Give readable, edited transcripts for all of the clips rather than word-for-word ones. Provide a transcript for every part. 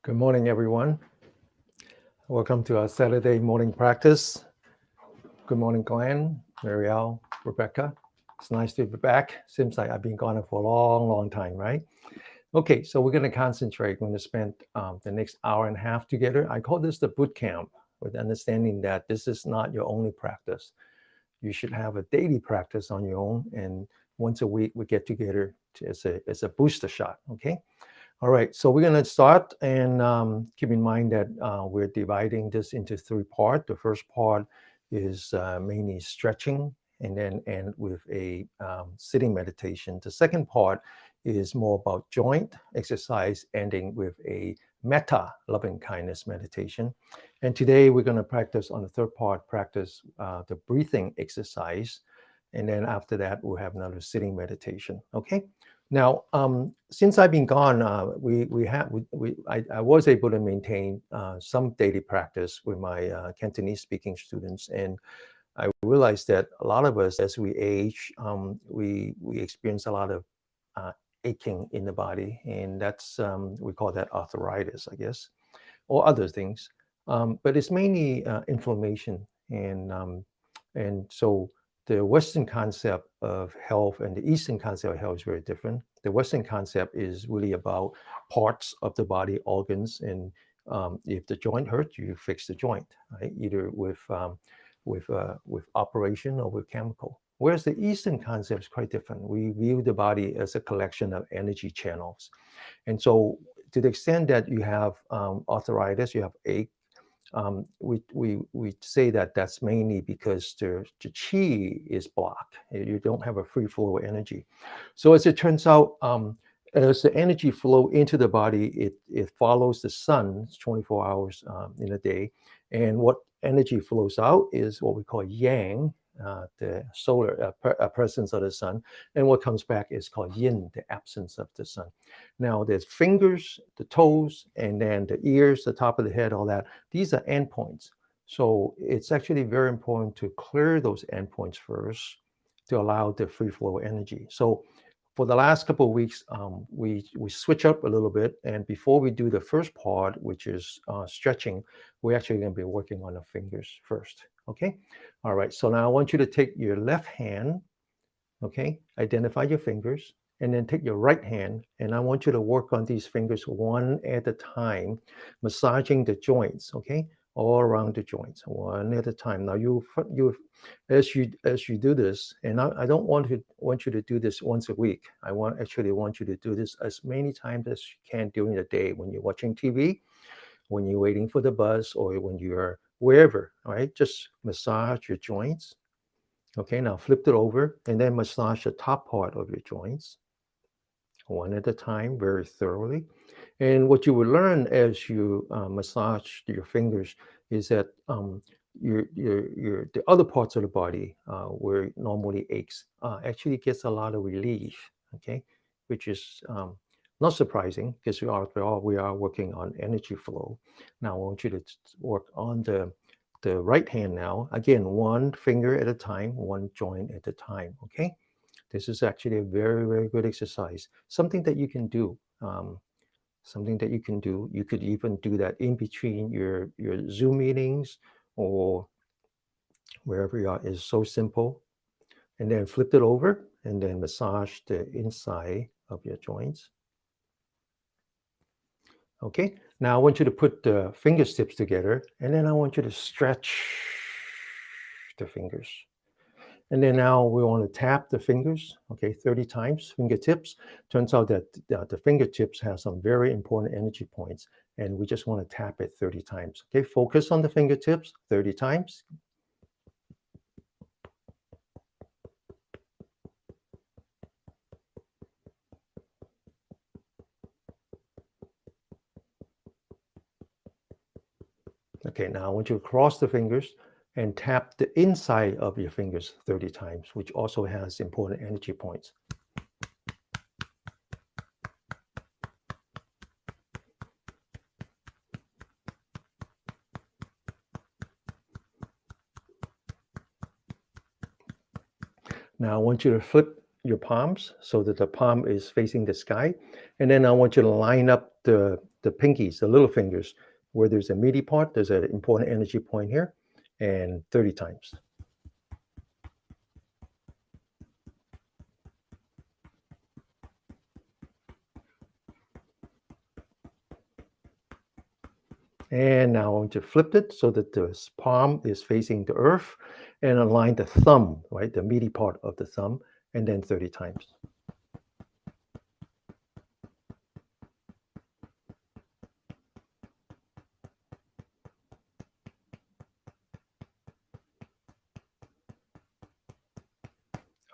Good morning, everyone. Welcome to our Saturday morning practice. Good morning, Glenn, Marielle, Rebecca. It's nice to be back. Seems like I've been gone for a long, long time, right? Okay, so we're going to concentrate. We're going to spend the next hour and a half together. I call this the boot camp, with understanding that this is not your only practice. You should have a daily practice on your own, and once a week we get together as a booster shot, okay? All right, so we're going to start, and keep in mind that we're dividing this into three parts. The first part is mainly stretching, and then end with a sitting meditation. The second part is more about joint exercise, ending with a metta loving kindness meditation. And today we're going to practice on the third part, practice the breathing exercise. And then after that, we'll have another sitting meditation, okay? Now, since I've been gone, I was able to maintain some daily practice with my Cantonese speaking students, and I realized that a lot of us, as we age, we experience a lot of aching in the body, and that's we call that arthritis, I guess, or other things. But it's mainly inflammation, and so the Western concept of health and the Eastern concept of health is very different. The Western concept is really about parts of the body, organs, and if the joint hurts, you fix the joint, right? Either with operation or with chemical. Whereas the Eastern concept is quite different. We view the body as a collection of energy channels, and so to the extent that you have arthritis, you have ache. We say that that's mainly because the chi is blocked. You don't have a free flow of energy. So as it turns out, as the energy flow into the body, it follows the sun 24 hours in a day. And what energy flows out is what we call yang, the solar presence of the sun. And what comes back is called yin, the absence of the sun. Now, there's fingers, the toes, and then the ears, the top of the head, all that. These are endpoints. So it's actually very important to clear those endpoints first to allow the free flow energy. So for the last couple of weeks, we switch up a little bit. And before we do the first part, which is stretching, we're actually going to be working on the fingers first. Okay. All right. So now I want you to take your left hand. Okay. Identify your fingers, and then take your right hand, and I want you to work on these fingers one at a time, massaging the joints. Okay. All around the joints, one at a time. Now as you do this, and I don't want you to do this once a week. I actually want you to do this as many times as you can during the day, when you're watching TV, when you're waiting for the bus, or when you're wherever. All right, just massage your joints. Okay, now flip it over and then massage the top part of your joints, one at a time, very thoroughly. And what you will learn as you massage your fingers is that the other parts of the body where it normally aches actually gets a lot of relief. Okay, which is not surprising, because we are working on energy flow. Now I want you to work on the right hand now. Again, one finger at a time, one joint at a time. Okay, this is actually a very, very good exercise. Something that you can do. Something that you can do. You could even do that in between your Zoom meetings or wherever you are. It's so simple. And then flip it over and then massage the inside of your joints. Okay, now I want you to put the fingertips together, and then I want you to stretch the fingers. And then now we want to tap the fingers, okay, 30 times, fingertips. Turns out that the fingertips have some very important energy points, and we just want to tap it 30 times. Okay, focus on the fingertips 30 times. Okay, now I want you to cross the fingers and tap the inside of your fingers 30 times, which also has important energy points. Now I want you to flip your palms so that the palm is facing the sky. And then I want you to line up the the pinkies, the little fingers, where there's a meaty part, there's an important energy point here, and 30 times. And now I want to flip it so that the palm is facing the earth and align the thumb, right, the meaty part of the thumb, and then 30 times.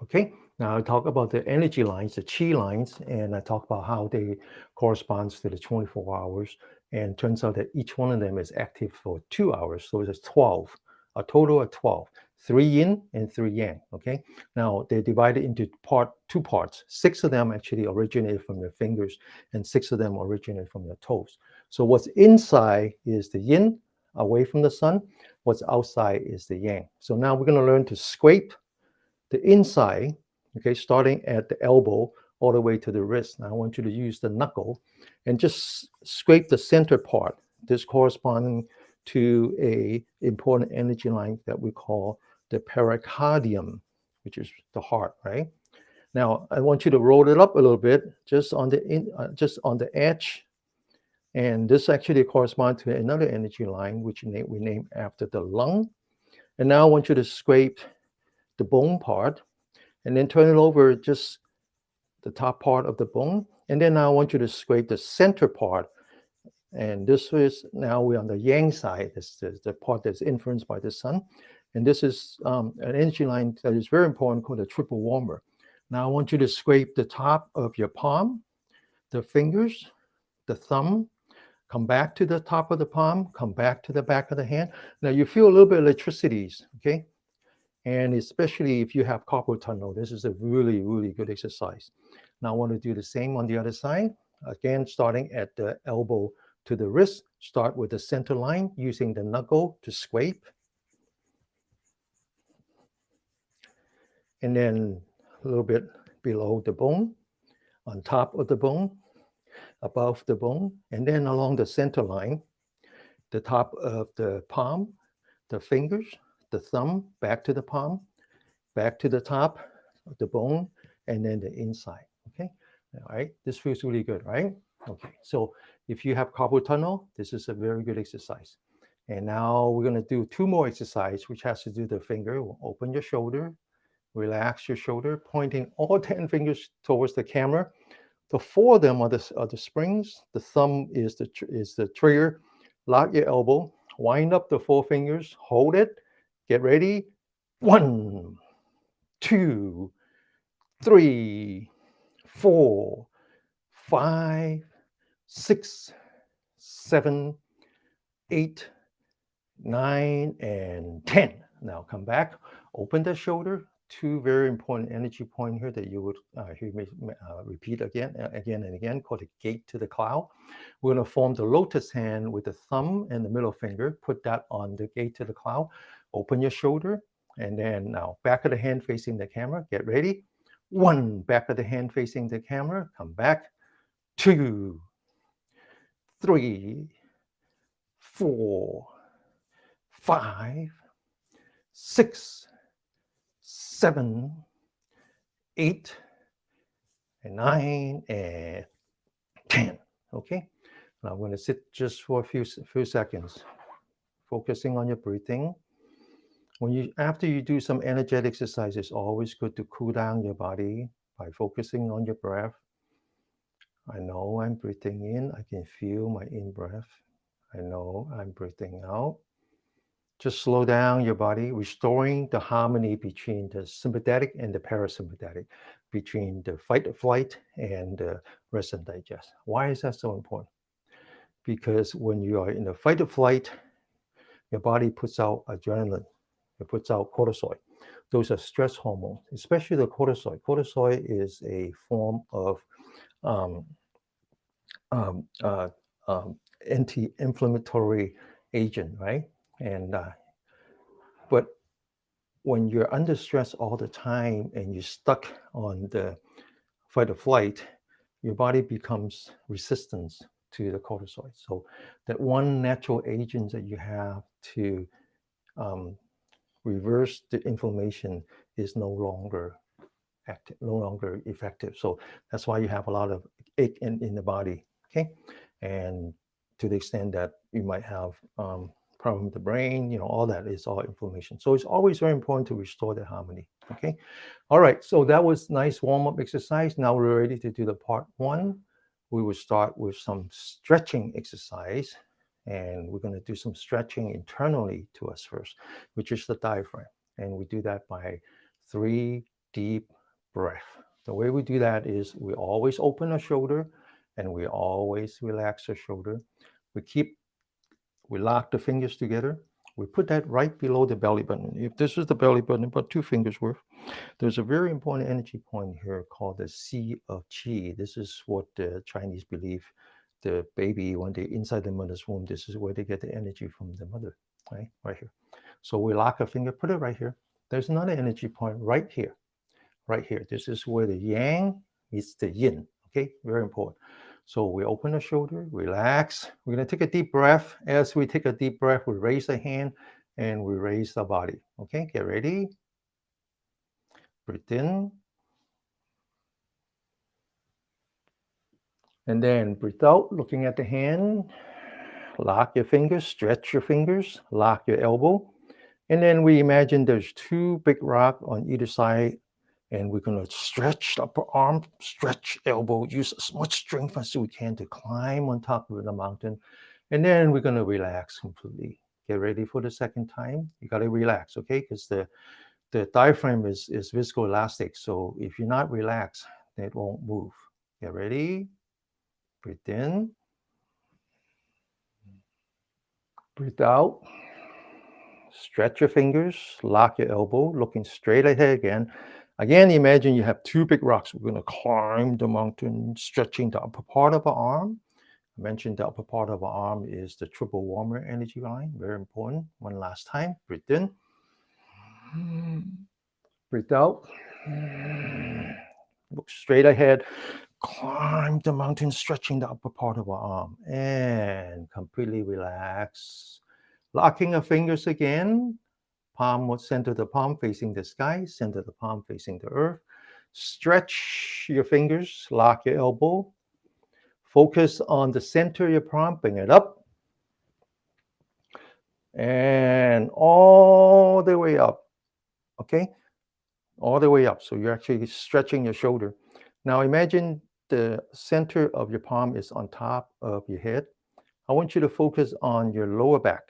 Okay, now I talk about the energy lines, the chi lines, and I talk about how they correspond to the 24 hours. And turns out that each one of them is active for 2 hours, so it's 12, a total of 12, 3 yin and 3 yang. Okay, now they're divided into two parts. 6 of them actually originate from your fingers, and 6 of them originate from your toes. So what's inside is the yin, away from the sun. What's outside is the yang. So now we're going to learn to scrape the inside, okay, starting at the elbow all the way to the wrist. Now I want you to use the knuckle and just scrape the center part. This corresponding to a important energy line that we call the pericardium, which is the heart, right? Now I want you to roll it up a little bit, just on the edge, and this actually corresponds to another energy line, which we name after the lung. And now I want you to scrape the bone part, and then turn it over just the top part of the bone. And then now I want you to scrape the center part. And this is, now we're on the yang side. This is the part that's influenced by the sun. And this is an energy line that is very important called the triple warmer. Now I want you to scrape the top of your palm, the fingers, the thumb, come back to the top of the palm, come back to the back of the hand. Now you feel a little bit of electricities, okay? And especially if you have carpal tunnel, this is a really, really good exercise. Now I want to do the same on the other side. Again, starting at the elbow to the wrist, start with the center line, using the knuckle to scrape. And then a little bit below the bone, on top of the bone, above the bone, and then along the center line, the top of the palm, the fingers, the thumb, back to the palm, back to the top of the bone, and then the inside. Okay, all right, this feels really good, right? Okay, so if you have carpal tunnel, this is a very good exercise. And now we're going to do 2 more exercises, which has to do the finger. Open your shoulder, relax your shoulder, pointing all 10 fingers towards the camera. The 4 of them are the springs. The thumb is the trigger. Lock your elbow, wind up the 4 fingers, hold it, get ready. 1, 2, 3, 4, 5, 6, 7, 8, 9, and 10. Now come back, open the shoulder. 2 very important energy points here that you would hear me repeat again and again, called the gate to the cloud. We're going to form the lotus hand with the thumb and the middle finger. Put that on the gate to the cloud. Open your shoulder. And then now back of the hand facing the camera. Get ready. 1, back of the hand facing the camera. Come back. 2, 3, 4, 5, 6, 7, 8, and 9, and 10. Okay. Now I'm going to sit just for a few seconds, focusing on your breathing. After you do some energetic exercise, it's always good to cool down your body by focusing on your breath. I know I'm breathing in. I can feel my in-breath. I know I'm breathing out. Just slow down your body, restoring the harmony between the sympathetic and the parasympathetic, between the fight or flight and the rest and digest. Why is that so important? Because when you are in the fight or flight, your body puts out adrenaline. It puts out cortisol. Those are stress hormones, especially the cortisol. Cortisol is a form of anti-inflammatory agent, right? And but when you're under stress all the time and you're stuck on the fight or flight, your body becomes resistant. to the cortisol. So that one natural agent that you have to um, reverse the inflammation is no longer active, no longer effective. So that's why you have a lot of ache in the body. Okay, and to the extent that you might have problem with the brain, all that is all inflammation. So it's always very important to restore the harmony. Okay, all right. So that was nice warm up exercise. Now we're ready to do the part one. We will start with some stretching exercise, and we're going to do some stretching internally to us first, which is the diaphragm, and we do that by 3 deep breath. The way we do that is we always open our shoulder and we always relax our shoulder. We lock the fingers together. We put that right below the belly button. If this is the belly button, about 2 fingers worth, there's a very important energy point here called the Sea of Qi. This is what the Chinese believe the baby, when they're inside the mother's womb, this is where they get the energy from the mother, right here. So we lock a finger, put it right here. There's another energy point right here. Right here. This is where the yang meets the yin. Okay, very important. So we open the shoulder, relax. We're going to take a deep breath. As we take a deep breath, we raise the hand and we raise the body. Okay, get ready. Breathe in. And then breathe out, looking at the hand. Lock your fingers, stretch your fingers, lock your elbow. And then we imagine there's 2 big rocks on either side. And we're going to stretch the upper arm, stretch elbow, use as much strength as we can to climb on top of the mountain. And then we're going to relax completely. Get ready for the second time. You got to relax, okay? Because the diaphragm is viscoelastic. So if you're not relaxed, it won't move. Get ready. Breathe in. Breathe out. Stretch your fingers, lock your elbow, looking straight ahead again. Again, imagine you have 2 big rocks. We're going to climb the mountain, stretching the upper part of our arm. I mentioned the upper part of our arm is the triple warmer energy line. Very important. One last time. Breathe in. Breathe out. Look straight ahead. Climb the mountain, stretching the upper part of our arm. And completely relax. Locking our fingers again. Palm will center the palm facing the sky, center the palm facing the earth. Stretch your fingers, lock your elbow. Focus on the center of your palm, bring it up. And all the way up, okay? All the way up. So you're actually stretching your shoulder. Now imagine the center of your palm is on top of your head. I want you to focus on your lower back.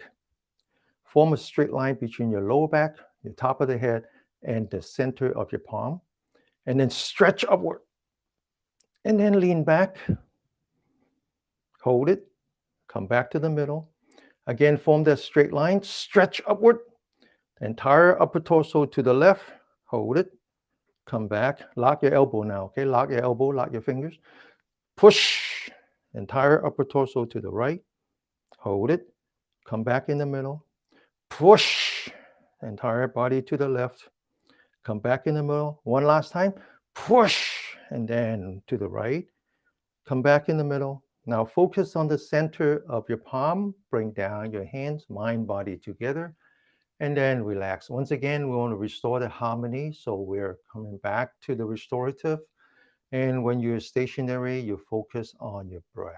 Form a straight line between your lower back, your top of the head, and the center of your palm. And then stretch upward. And then lean back. Hold it. Come back to the middle. Again, form that straight line. Stretch upward. Entire upper torso to the left. Hold it. Come back. Lock your elbow now, okay? Lock your elbow, lock your fingers. Push. Entire upper torso to the right. Hold it. Come back in the middle. Push. Entire body to the left. Come back in the middle. One last time. Push. And then to the right. Come back in the middle. Now focus on the center of your palm. Bring down your hands, mind, body together. And then relax. Once again, we want to restore the harmony. So we're coming back to the restorative. And when you're stationary, you focus on your breath.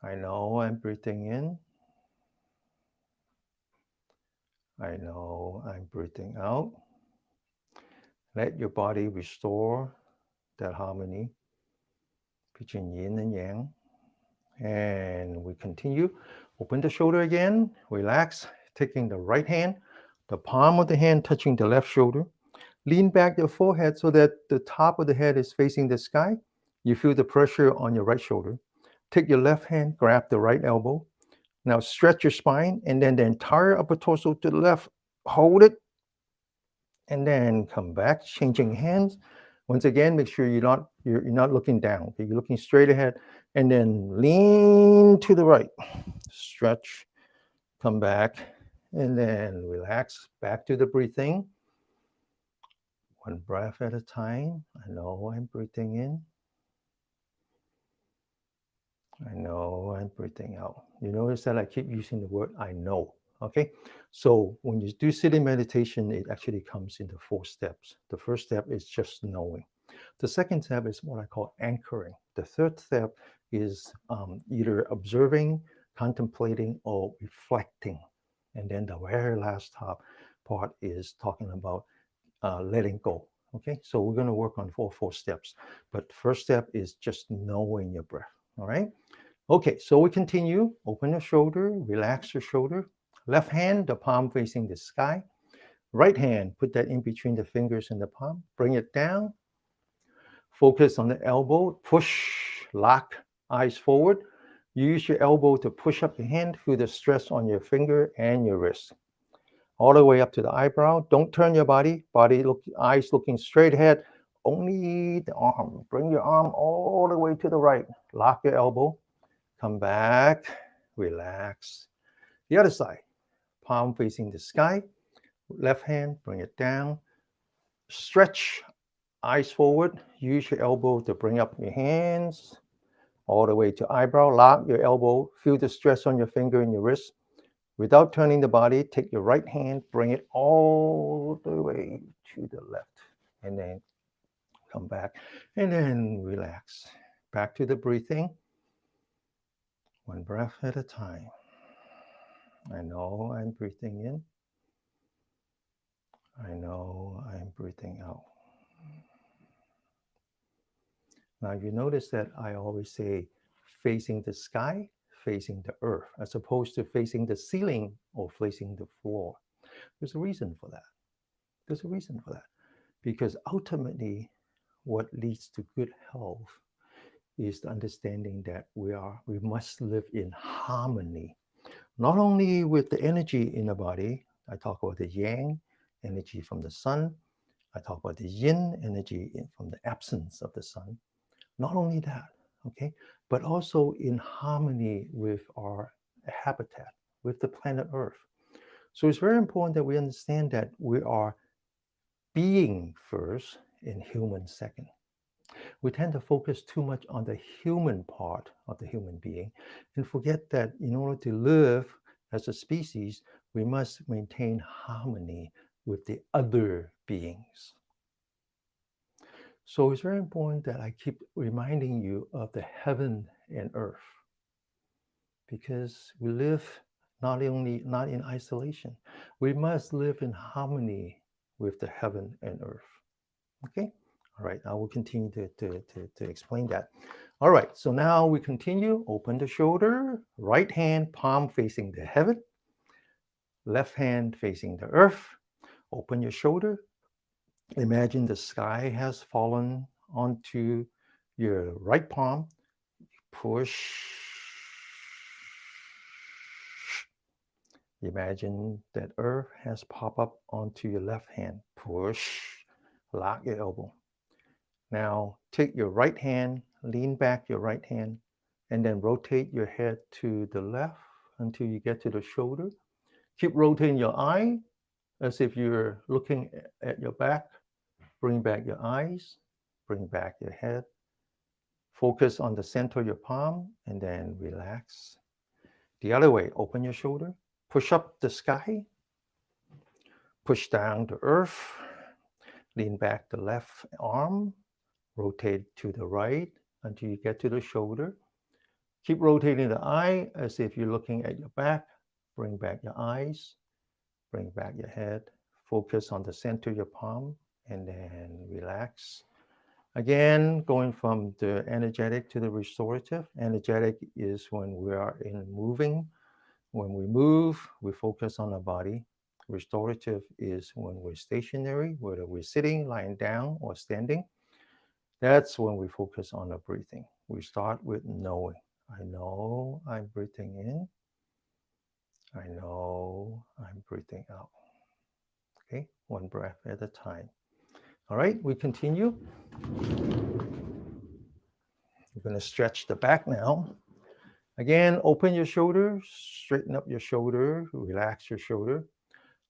I know I'm breathing in. I know I'm breathing out. Let your body restore that harmony between yin and yang. And we continue. Open the shoulder again. Relax. Taking the right hand, the palm of the hand touching the left shoulder. Lean back your forehead so that the top of the head is facing the sky. You feel the pressure on your right shoulder. Take your left hand, grab the right elbow. Now stretch your spine and then the entire upper torso to the left. Hold it. And then come back, changing hands. Once again, make sure you're not looking down. Okay? You're looking straight ahead. And then lean to the right. Stretch. Come back. And then relax. Back to the breathing. One breath at a time. I know I'm breathing in. I know I'm breathing out. You notice that I keep using the word I know. Okay. So when you do sitting meditation, it actually comes into 4 steps. The first step is just knowing. The second step is what I call anchoring. The third step is either observing, contemplating, or reflecting. And then the very last top part is talking about letting go. Okay, so we're going to work on four steps. But first step is just knowing your breath. All right. Okay, so we continue. Open your shoulder, relax your shoulder. Left hand, the palm facing the sky. Right hand, put that in between the fingers and the palm. Bring it down. Focus on the elbow. Push, lock, eyes forward. Use your elbow to push up your hand. Feel the stress on your finger and your wrist. All the way up to the eyebrow. Don't turn your body. Eyes looking straight ahead. Only the arm. Bring your arm all the way to the right. Lock your elbow. Come back. Relax. The other side. Palm facing the sky. Left hand, bring it down. Stretch, eyes forward. Use your elbow to bring up your hands all the way to eyebrow. Lock your elbow. Feel the stress on your finger and your wrist. Without turning the body, take your right hand, bring it all the way to the left. And then come back. And then relax. Back to the breathing. One breath at a time. I know I'm breathing in. I know I'm breathing out. Now you notice that I always say facing the sky, facing the earth, as opposed to facing the ceiling or facing the floor. There's a reason for that. There's a reason for that. Because ultimately, what leads to good health is the understanding that we must live in harmony, not only with the energy in the body. I talk about the yang, energy from the sun. I talk about the yin, energy from the absence of the sun. Not only that, okay, but also in harmony with our habitat, with the planet Earth. So it's very important that we understand that we are being first and human second. We tend to focus too much on the human part of the human being and forget that in order to live as a species, we must maintain harmony with the other beings. So it's very important that I keep reminding you of the heaven and earth because we live not in isolation. We must live in harmony with the heaven and earth. Okay? All right, I will continue to explain that. All right, so now we continue. Open the shoulder, right hand, palm facing the heaven, left hand facing the earth. Open your shoulder. Imagine the sky has fallen onto your right palm. Push. Imagine that earth has popped up onto your left hand. Push. Lock your elbow. Now take your right hand, lean back your right hand, and then rotate your head to the left until you get to the shoulder. Keep rotating your eye as if you're looking at your back. Bring back your eyes, bring back your head. Focus on the center of your palm and then relax. The other way, open your shoulder, push up the sky, push down the earth, lean back the left arm, rotate to the right until you get to the shoulder. Keep rotating the eye as if you're looking at your back. Bring back your eyes, bring back your head. Focus on the center of your palm and then relax. Again, going from the energetic to the restorative. Energetic is when we are in moving. When we move, we focus on the body. Restorative is when we're stationary, whether we're sitting, lying down, or standing. That's when we focus on the breathing. We start with knowing. I know I'm breathing in. I know I'm breathing out. Okay, one breath at a time. All right, we continue. We're going to stretch the back now. Again, open your shoulders, straighten up your shoulder, relax your shoulder.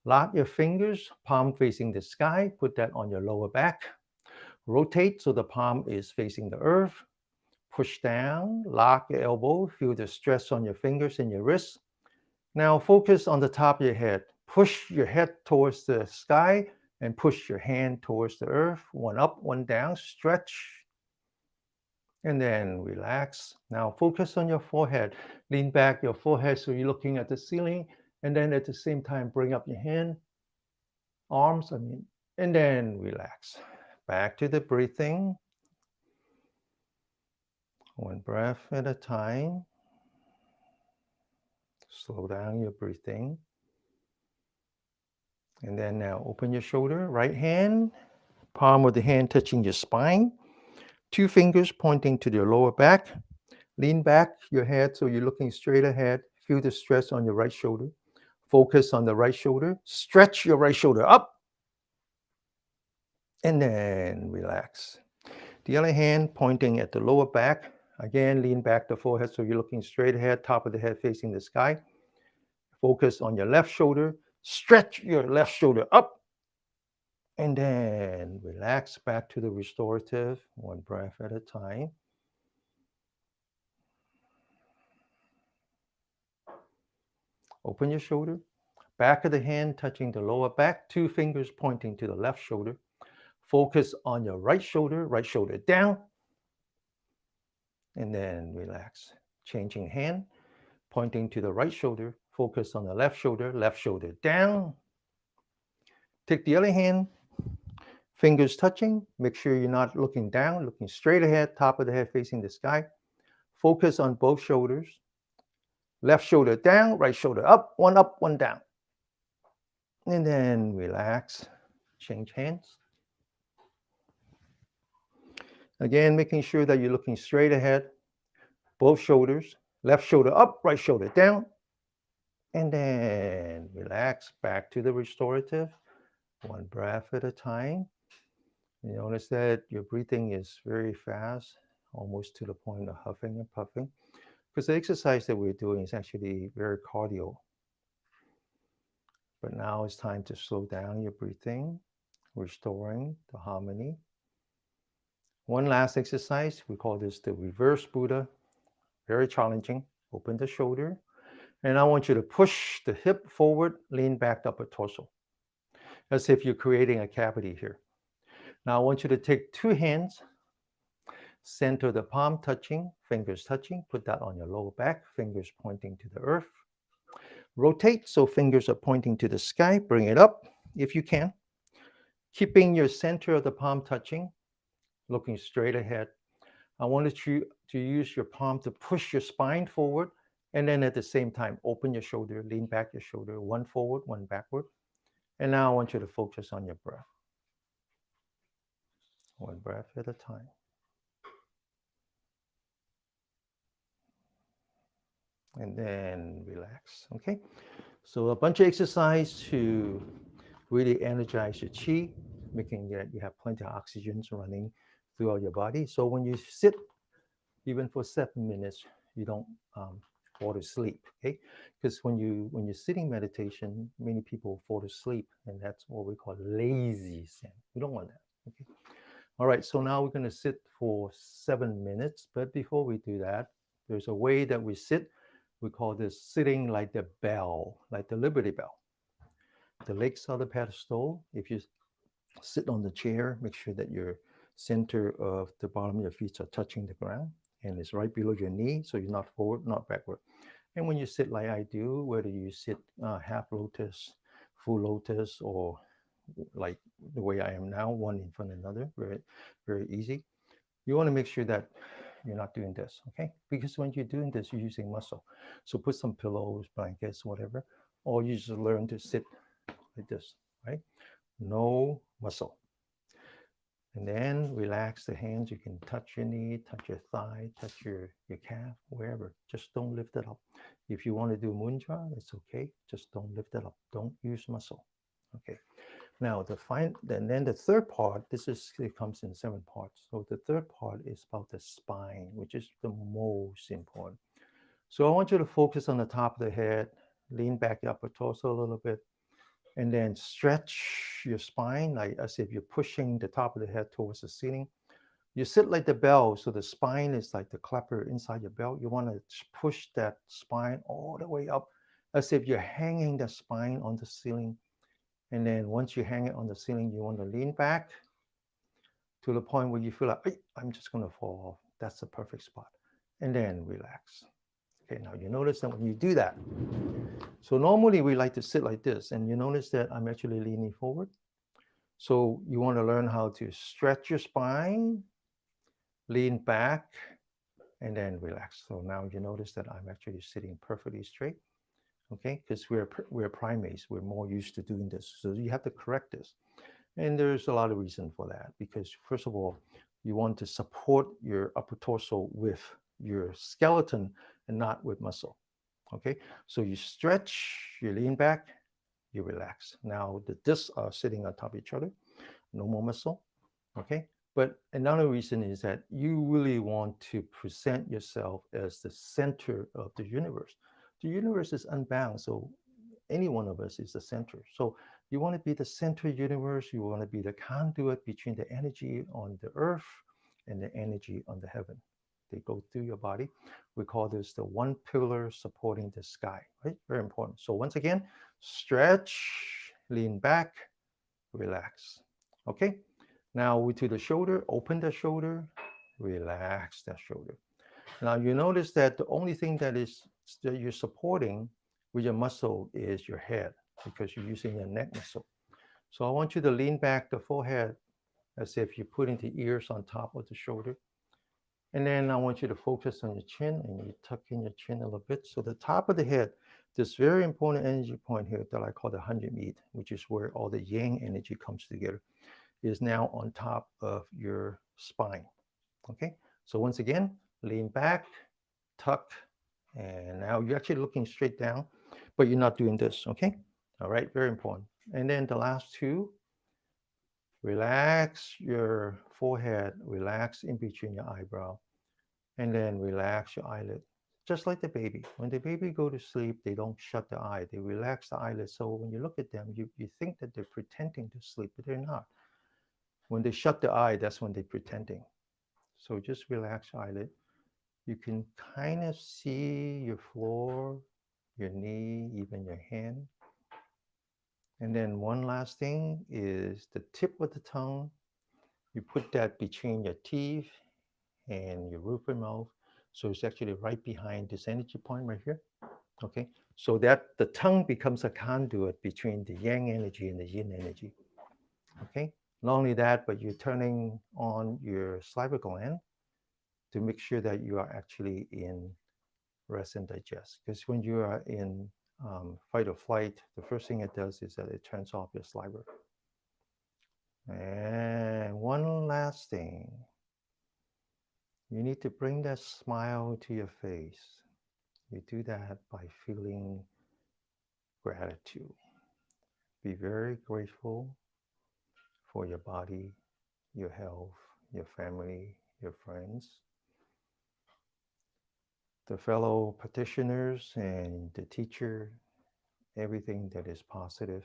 Lock your fingers, palm facing the sky. Put that on your lower back. Rotate so the palm is facing the earth. Push down, lock your elbow, feel the stress on your fingers and your wrists. Now focus on the top of your head. Push your head towards the sky and push your hand towards the earth. One up, one down, stretch. And then relax. Now focus on your forehead. Lean back your forehead so you're looking at the ceiling. And then at the same time, bring up your arms, and then relax. Back to the breathing. One breath at a time. Slow down your breathing. And then now open your shoulder. Right hand, palm of the hand touching your spine. 2 fingers pointing to your lower back. Lean back your head so you're looking straight ahead. Feel the stress on your right shoulder. Focus on the right shoulder. Stretch your right shoulder up. And then relax. The other hand pointing at the lower back. Again, lean back the forehead so you're looking straight ahead, top of the head facing the sky. Focus on your left shoulder. Stretch your left shoulder up. And then relax back to the restorative, one breath at a time. Open your shoulder. Back of the hand touching the lower back, 2 fingers pointing to the left shoulder. Focus on your right shoulder down. And then relax. Changing hand, pointing to the right shoulder. Focus on the left shoulder down. Take the other hand, fingers touching. Make sure you're not looking down, looking straight ahead, top of the head facing the sky. Focus on both shoulders. Left shoulder down, right shoulder up, one down. And then relax. Change hands. Again, making sure that you're looking straight ahead, both shoulders. Left shoulder up, right shoulder down. And then relax back to the restorative, one breath at a time. You notice that your breathing is very fast, almost to the point of huffing and puffing, because the exercise that we're doing is actually very cardio. But now it's time to slow down your breathing, restoring the harmony. One last exercise, we call this the reverse Buddha. Very challenging. Open the shoulder. And I want you to push the hip forward, lean back upper torso, as if you're creating a cavity here. Now I want you to take 2 hands, center the palm touching, fingers touching, put that on your lower back, fingers pointing to the earth. Rotate so fingers are pointing to the sky, bring it up if you can. Keeping your center of the palm touching, looking straight ahead. I wanted you to use your palm to push your spine forward, and then at the same time, open your shoulder, lean back your shoulder, one forward, one backward. And now I want you to focus on your breath. One breath at a time. And then relax, okay? So a bunch of exercise to really energize your chi, making that you have plenty of oxygen running throughout your body. So when you sit, even for 7 minutes, you don't fall asleep, okay? Because when you're sitting meditation, many people fall asleep, and that's what we call lazy zen. We don't want that, okay? All right, so now we're going to sit for 7 minutes, but before we do that, there's a way that we sit. We call this sitting like the bell, like the Liberty Bell. The legs are the pedestal. If you sit on the chair, make sure that your center of the bottom of your feet are touching the ground, and it's right below your knee, so you're not forward, not backward. And when you sit like I do, whether you sit half lotus, full lotus, or like the way I am now, one in front of another, very, very easy. You want to make sure that you're not doing this, okay? Because when you're doing this, you're using muscle. So put some pillows, blankets, whatever, or you just learn to sit like this, right? No muscle. And then relax the hands. You can touch your knee, touch your thigh, touch your calf, wherever. Just don't lift it up. If you want to do mudra, it's okay. Just don't lift it up. Don't use muscle. Okay. Now then the third part, it comes in 7 parts. So the third part is about the spine, which is the most important. So I want you to focus on the top of the head, lean back the upper torso a little bit, and then stretch your spine like as if you're pushing the top of the head towards the ceiling. You sit like the bell, so the spine is like the clapper inside your belt. You want to push that spine all the way up, as if you're hanging the spine on the ceiling. And then once you hang it on the ceiling, you want to lean back to the point where you feel like, "Ay, I'm just going to fall off." That's the perfect spot. And then relax. Okay, now you notice that when you do that, so normally we like to sit like this, and you notice that I'm actually leaning forward. So you want to learn how to stretch your spine, lean back, and then relax. So now you notice that I'm actually sitting perfectly straight, okay? Because we're primates, we're more used to doing this. So you have to correct this. And there's a lot of reason for that, because first of all, you want to support your upper torso with your skeleton and not with muscle. Okay, so you stretch, you lean back, you relax. Now the discs are sitting on top of each other, no more muscle. Okay, but another reason is that you really want to present yourself as the center of the universe. The universe is unbound, so any one of us is the center. So you want to be the center universe. You want to be the conduit between the energy on the earth and the energy on the heaven. They go through your body. We call this the one pillar supporting the sky, right? Very important. So once again, stretch, lean back, relax. Okay. Now we to the shoulder, open the shoulder, relax that shoulder. Now you notice that the only thing that you're supporting with your muscle is your head, because you're using your neck muscle. So I want you to lean back the forehead as if you're putting the ears on top of the shoulder. And then I want you to focus on your chin, and you tuck in your chin a little bit. So the top of the head, this very important energy point here that I call the 100 meet, which is where all the yang energy comes together, is now on top of your spine. Okay. So once again, lean back, tuck, and now you're actually looking straight down, but you're not doing this. Okay. All right. Very important. And then the last two, relax your forehead, relax in between your eyebrow, and then relax your eyelid. Just like the baby. When the baby go to sleep, they don't shut the eye. They relax the eyelid. So when you look at them, you think that they're pretending to sleep, but they're not. When they shut the eye, that's when they're pretending. So just relax your eyelid. You can kind of see your floor, your knee, even your hand. And then one last thing is the tip of the tongue. You put that between your teeth and your roof of your mouth. So it's actually right behind this energy point right here. Okay. So that the tongue becomes a conduit between the yang energy and the yin energy. Okay. Not only that, but you're turning on your saliva gland to make sure that you are actually in rest and digest. Because when you are in fight or flight, the first thing it does is that it turns off your saliva. And one last thing, you need to bring that smile to your face. You do that by feeling gratitude. Be very grateful for your body, your health, your family, your friends, the fellow practitioners, and the teacher, everything that is positive.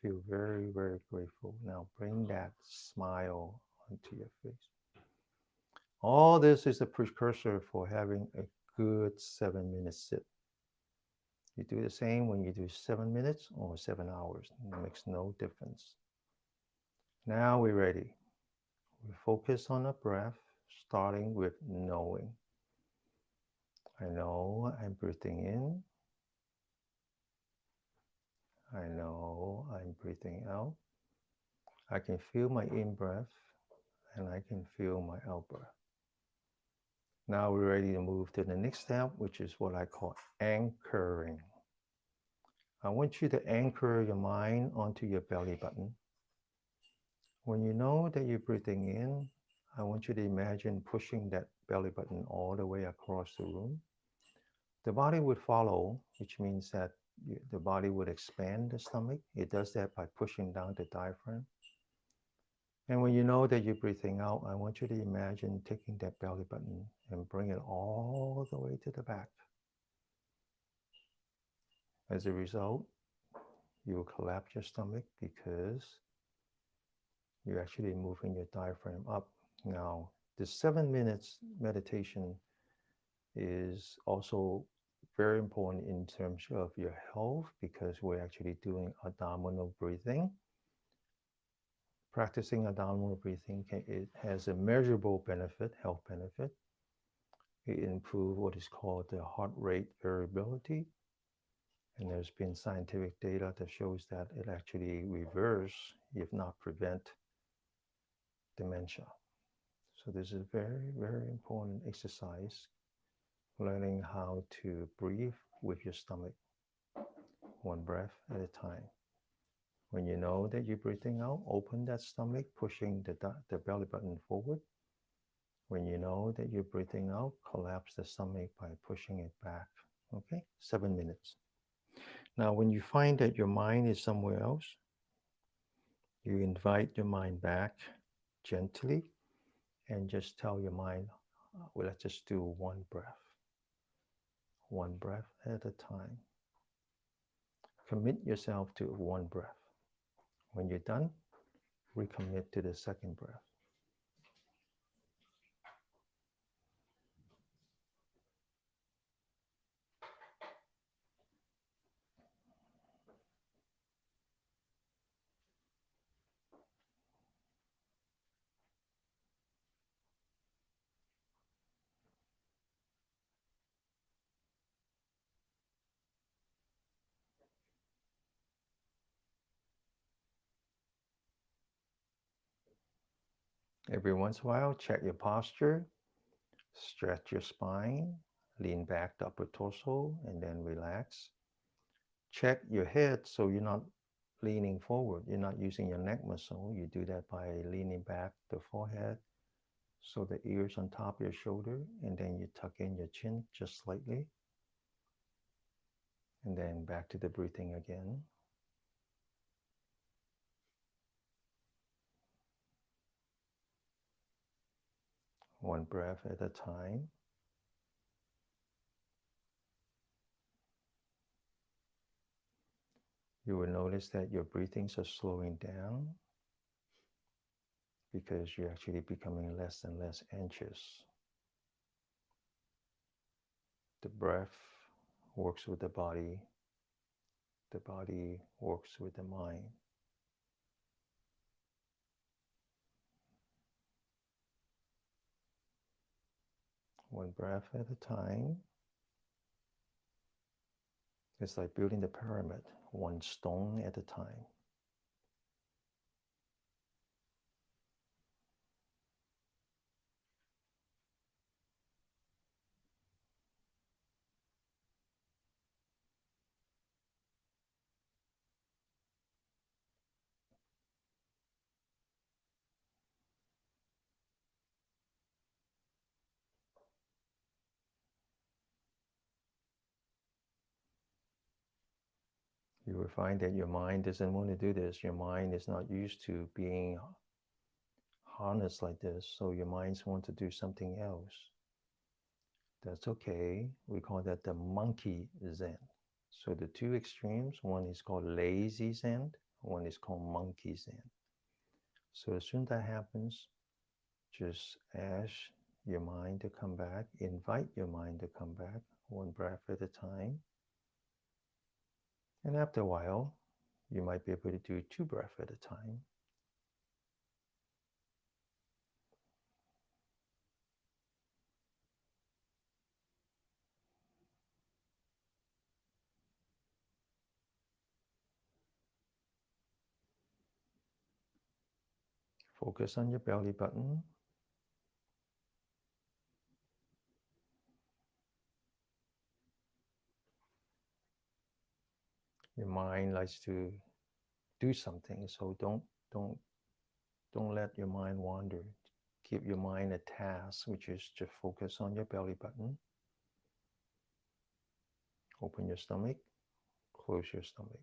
Feel very, very grateful. Now bring that smile onto your face. All this is a precursor for having a good 7 minute sit. You do the same when you do 7 minutes or 7 hours. It makes no difference. Now we're ready. We focus on the breath, starting with knowing. I know I'm breathing in. I know I'm breathing out. I can feel my in breath, and I can feel my out breath. Now we're ready to move to the next step, which is what I call anchoring. I want you to anchor your mind onto your belly button. When you know that you're breathing in, I want you to imagine pushing that belly button all the way across the room. The body would follow, which means that the body would expand the stomach. It does that by pushing down the diaphragm. And when you know that you're breathing out, I want you to imagine taking that belly button and bring it all the way to the back. As a result, you will collapse your stomach because you're actually moving your diaphragm up. Now, The 7 minutes meditation is also very important in terms of your health because we're actually doing abdominal breathing. Practicing abdominal breathing it has a measurable benefit, health benefit. It improves what is called the heart rate variability. And there's been scientific data that shows that it actually reverse, if not prevent, dementia. So this is very, very important exercise, learning how to breathe with your stomach, one breath at a time. When you know that you're breathing out, open that stomach, pushing the belly button forward. When you know that you're breathing out, collapse the stomach by pushing it back. Okay, 7 minutes. Now, when you find that your mind is somewhere else, you invite your mind back gently and just tell your mind, well, let's just do one breath at a time. Commit yourself to one breath. When you're done, recommit to the second breath. Every once in a while, check your posture, stretch your spine, lean back the upper torso, and then relax. Check your head so you're not leaning forward. You're not using your neck muscle. You do that by leaning back the forehead so the ears on top of your shoulder, and then you tuck in your chin just slightly. And then back to the breathing again. One breath at a time. You will notice that your breathings are slowing down because you're actually becoming less and less anxious. The breath works with the body works with the mind. One breath at a time. It's like building the pyramid, one stone at a time. You will find that your mind doesn't want to do this. Your mind is not used to being harnessed like this, so your minds want to do something else. That's okay. We call that the monkey Zen. So the two extremes, one is called lazy Zen, one is called monkey Zen. So as soon as that happens, just ask your mind to come back, invite your mind to come back, one breath at a time. And after a while, you might be able to do 2 breaths at a time. Focus on your belly button. Your mind likes to do something, so don't let your mind wander. Keep your mind a task, which is to focus on your belly button. Open your stomach, close your stomach.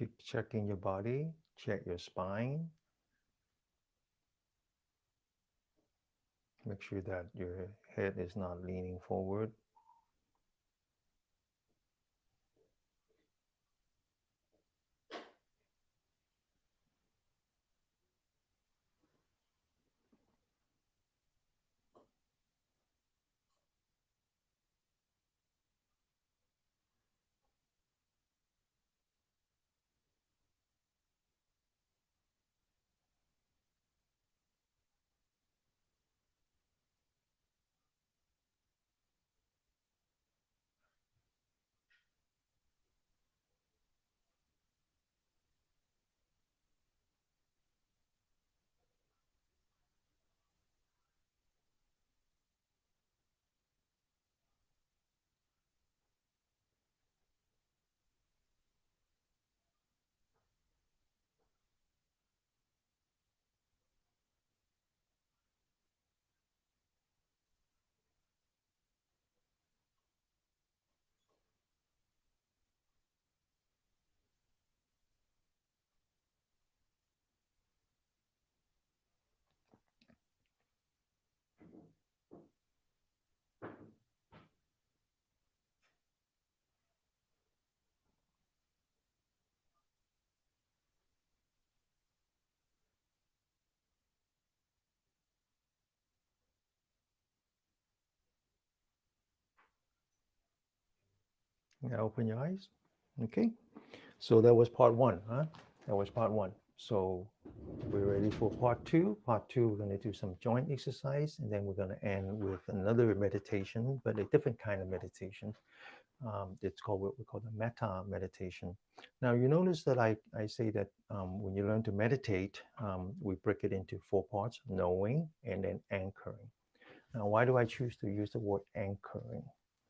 Keep checking your body, check your spine. Make sure that your head is not leaning forward. Now open your eyes. Okay. So that was part one, huh? That was part one. So we're ready for part two. Part two, we're going to do some joint exercise, and then we're going to end with another meditation, but a different kind of meditation. It's called what we call the metta meditation. Now, you notice that I say that when you learn to meditate, we break it into four parts: knowing, and then anchoring. Now, why do I choose to use the word anchoring?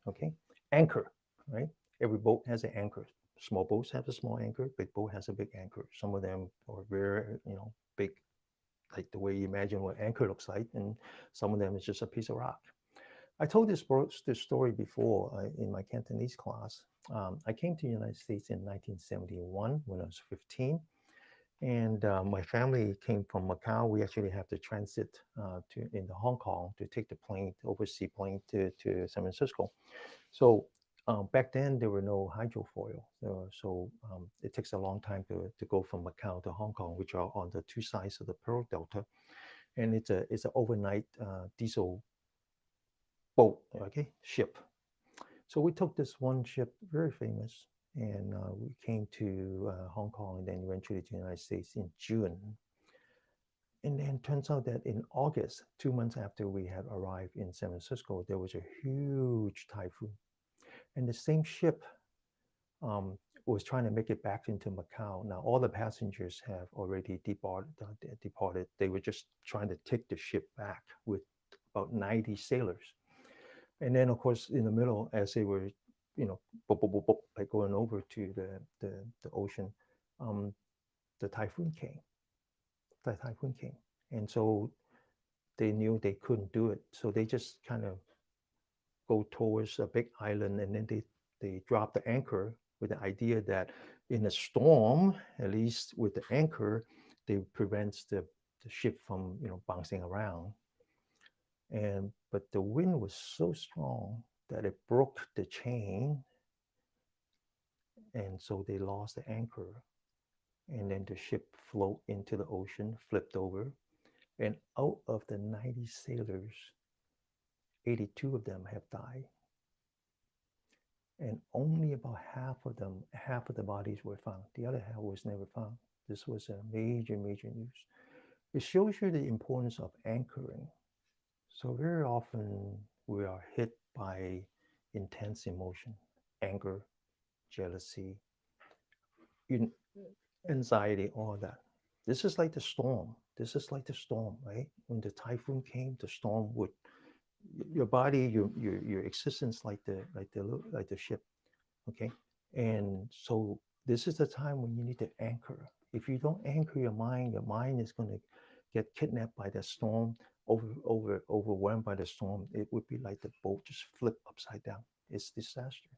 Okay, anchor, right? Every boat has an anchor. Small boats have a small anchor. Big boat has a big anchor. Some of them are very, big, like the way you imagine what anchor looks like, and some of them is just a piece of rock. I told this story before in my Cantonese class. I came to the United States in 1971 when I was 15, and my family came from Macau. We actually have to transit to into Hong Kong to take the plane, the overseas plane to San Francisco. So back then there were no hydrofoil, so it takes a long time to go from Macau to Hong Kong, which are on the two sides of the Pearl Delta, and it's an overnight diesel boat, okay, ship. So we took this one ship, very famous, and we came to Hong Kong and then eventually to the United States in June. And then turns out that in August, 2 months after we had arrived in San Francisco, there was a huge typhoon. And the same ship was trying to make it back into Macau. Now, all the passengers have already departed. They were just trying to take the ship back with about 90 sailors. And then, of course, in the middle, as they were, boop, boop, boop, boop, like going over to the ocean, um, the typhoon came. The typhoon came, and so they knew they couldn't do it. So they just kind of go towards a big island, and then they drop the anchor with the idea that in a storm, at least with the anchor, they prevents the ship from bouncing around. And but the wind was so strong that it broke the chain, and so they lost the anchor, and then the ship floated into the ocean, flipped over, and out of the 90 sailors, 82 of them have died, and only about half of the bodies were found. The other half was never found. This was a major, major news. It shows you the importance of anchoring. So very often we are hit by intense emotion, anger, jealousy, anxiety, all that. This is like the storm. This is like the storm, right? When the typhoon came, the storm would your body, your existence, like the ship. Okay, and so this is the time when you need to anchor. If you don't anchor your mind is going to get kidnapped by the storm, overwhelmed by the storm. It would be like the boat just flip upside down. It's disaster.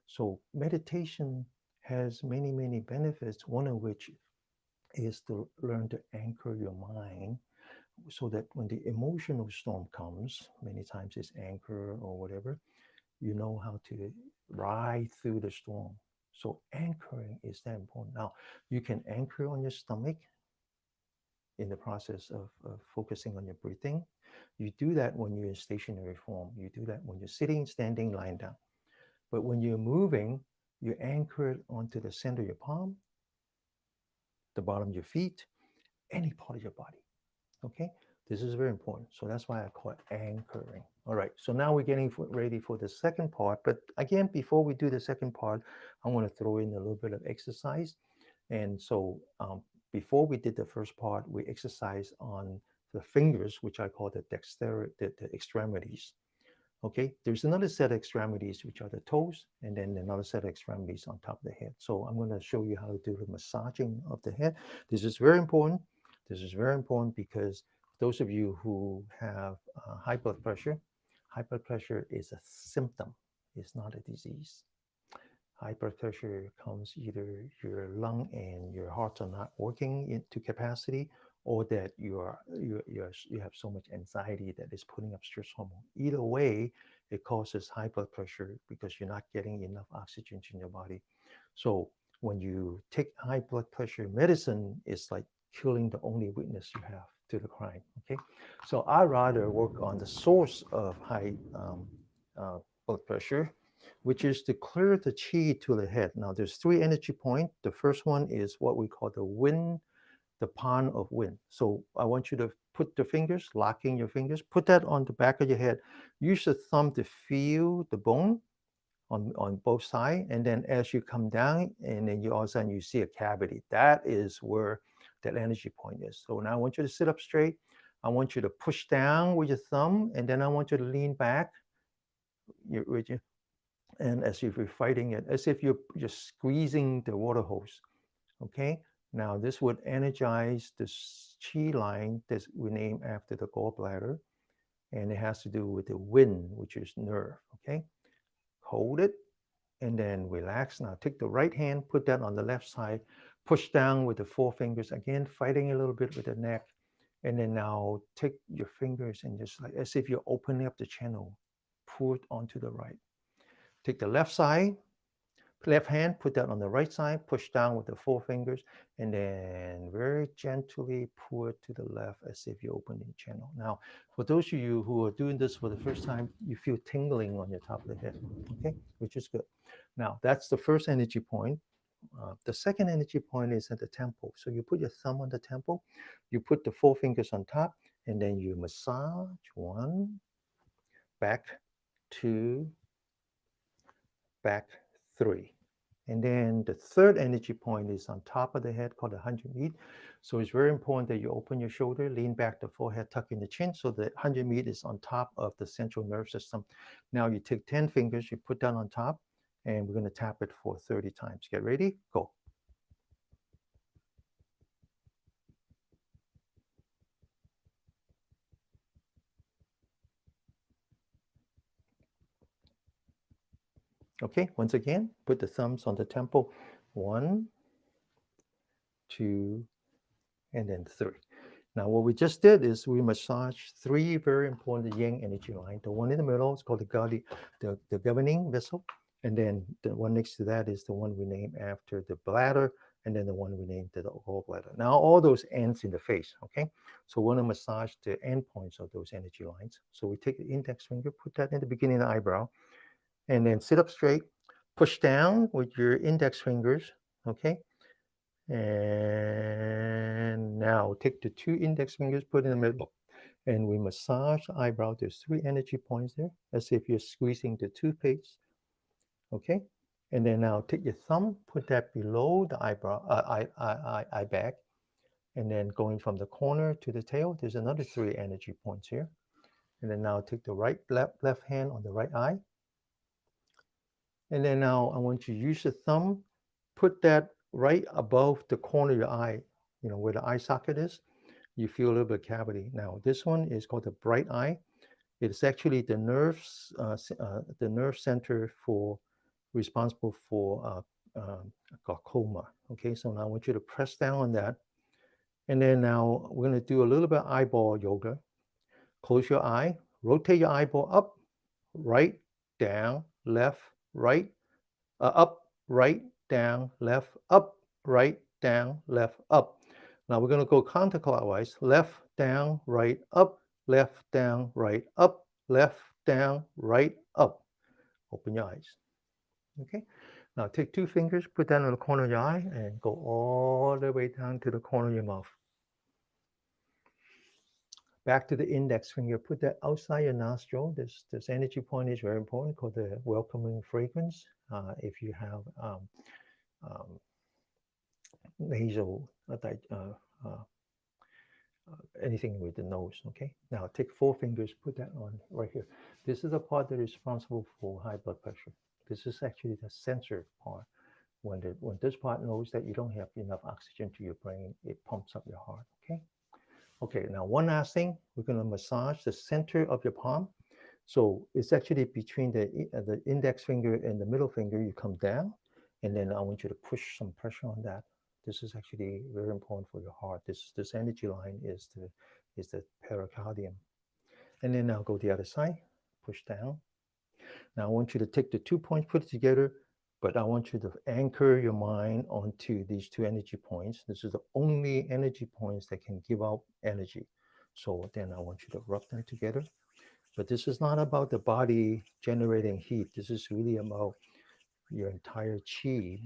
So meditation has many, many benefits, one of which is to learn to anchor your mind so that when the emotional storm comes, many times it's anger or whatever, you know how to ride through the storm. So anchoring is that important. Now, you can anchor on your stomach in the process of focusing on your breathing. You do that when you're in stationary form. You do that when you're sitting, standing, lying down. But when you're moving, you anchor it onto the center of your palm, the bottom of your feet, any part of your body. Okay, this is very important. So that's why I call it anchoring. All right, so now we're getting ready for the second part. But again, before we do the second part, I want to throw in a little bit of exercise. And so before we did the first part, we exercised on the fingers, which I call the dexterity, the extremities. Okay, there's another set of extremities, which are the toes, and then another set of extremities on top of the head. So I'm going to show you how to do the massaging of the head. This is very important. This is very important because those of you who have high blood pressure is a symptom, it's not a disease. High blood pressure comes either your lung and your heart are not working into capacity, or that you have so much anxiety that is putting up stress hormone. Either way, it causes high blood pressure because you're not getting enough oxygen in your body. So when you take high blood pressure medicine, it's like killing the only witness you have to the crime. Okay, so I rather work on the source of high uh, blood pressure, which is to clear the qi to the head. Now, there's three energy points. The first one is what we call the wind, the palm of wind. So I want you to put the fingers, locking your fingers, put that on the back of your head. Use the thumb to feel the bone on both sides. And then as you come down, and then you all of a sudden you see a cavity. That is where that energy point is. So now I want you to sit up straight. I want you to push down with your thumb, and then I want you to lean back with your and as if you're fighting it, as if you're just squeezing the water hose. Okay. Now this would energize the chi line that we name after the gallbladder, and it has to do with the wind, which is nerve. Okay. Hold it and then relax. Now take the right hand, put that on the left side, push down with the four fingers again, fighting a little bit with the neck. And then now take your fingers and just like as if you're opening up the channel, pull it onto the right. Take the left side, left hand, put that on the right side, push down with the four fingers, and then very gently pull it to the left as if you're opening the channel. Now, for those of you who are doing this for the first time, you feel tingling on your top of the head, okay, which is good. Now, that's the first energy point. The second energy point is at the temple. So you put your thumb on the temple, you put the four fingers on top, and then you massage one, back, two, back, three. And then the third energy point is on top of the head called the 100 meat. So it's very important that you open your shoulder, lean back the forehead, tuck in the chin. So the 100 meat is on top of the central nerve system. Now you take 10 fingers, you put that on top, and we're going to tap it for 30 times. Get ready? Go. Okay, once again, put the thumbs on the temple. 1, 2, and then 3. Now, what we just did is we massaged three very important yang energy lines. The one in the middle is called the governing vessel. And then the one next to that is the one we name after the bladder. And then the one we named the gallbladder. Now, all those ends in the face, okay? So we want to massage the end points of those energy lines. So we take the index finger, put that in the beginning of the eyebrow, and then sit up straight, push down with your index fingers, okay? And now take the two index fingers, put in the middle, and we massage the eyebrow. There's three energy points there, as if you're squeezing the toothpaste, okay? And then now take your thumb, put that below the eyebrow, eye bag, and then going from the corner to the tail, there's another three energy points here. And then now take the left hand on the right eye. And then now I want you to use the thumb, put that right above the corner of your eye, you know, where the eye socket is. You feel a little bit of cavity. Now, this one is called the bright eye. It's actually the nerve center for responsible for glaucoma. Okay, so now I want you to press down on that. And then now we're going to do a little bit of eyeball yoga. Close your eye, rotate your eyeball up, right, down, left, right, up, right, down, left, up, right, down, left, up. Now we're going to go counterclockwise, left, down, right, up, left, down, right, up, left, down, right, up. Open your eyes. Okay. Now take two fingers, put that on the corner of your eye, and go all the way down to the corner of your mouth. Back to the index finger, put that outside your nostril. This energy point is very important, called the welcoming fragrance. If you have um, nasal, anything with the nose, okay? Now take four fingers, put that on right here. This is the part that is responsible for high blood pressure. This is actually the sensor part. When this part knows that you don't have enough oxygen to your brain, it pumps up your heart, okay? Okay, now one last thing, we're gonna massage the center of your palm. So it's actually between the index finger and the middle finger, you come down, and then I want you to push some pressure on that. This is actually very important for your heart. This energy line is the pericardium. And then now go the other side, push down. Now I want you to take the 2 points, put it together, but I want you to anchor your mind onto these two energy points. This is the only energy points that can give out energy. So then I want you to rub them together. But this is not about the body generating heat. This is really about your entire chi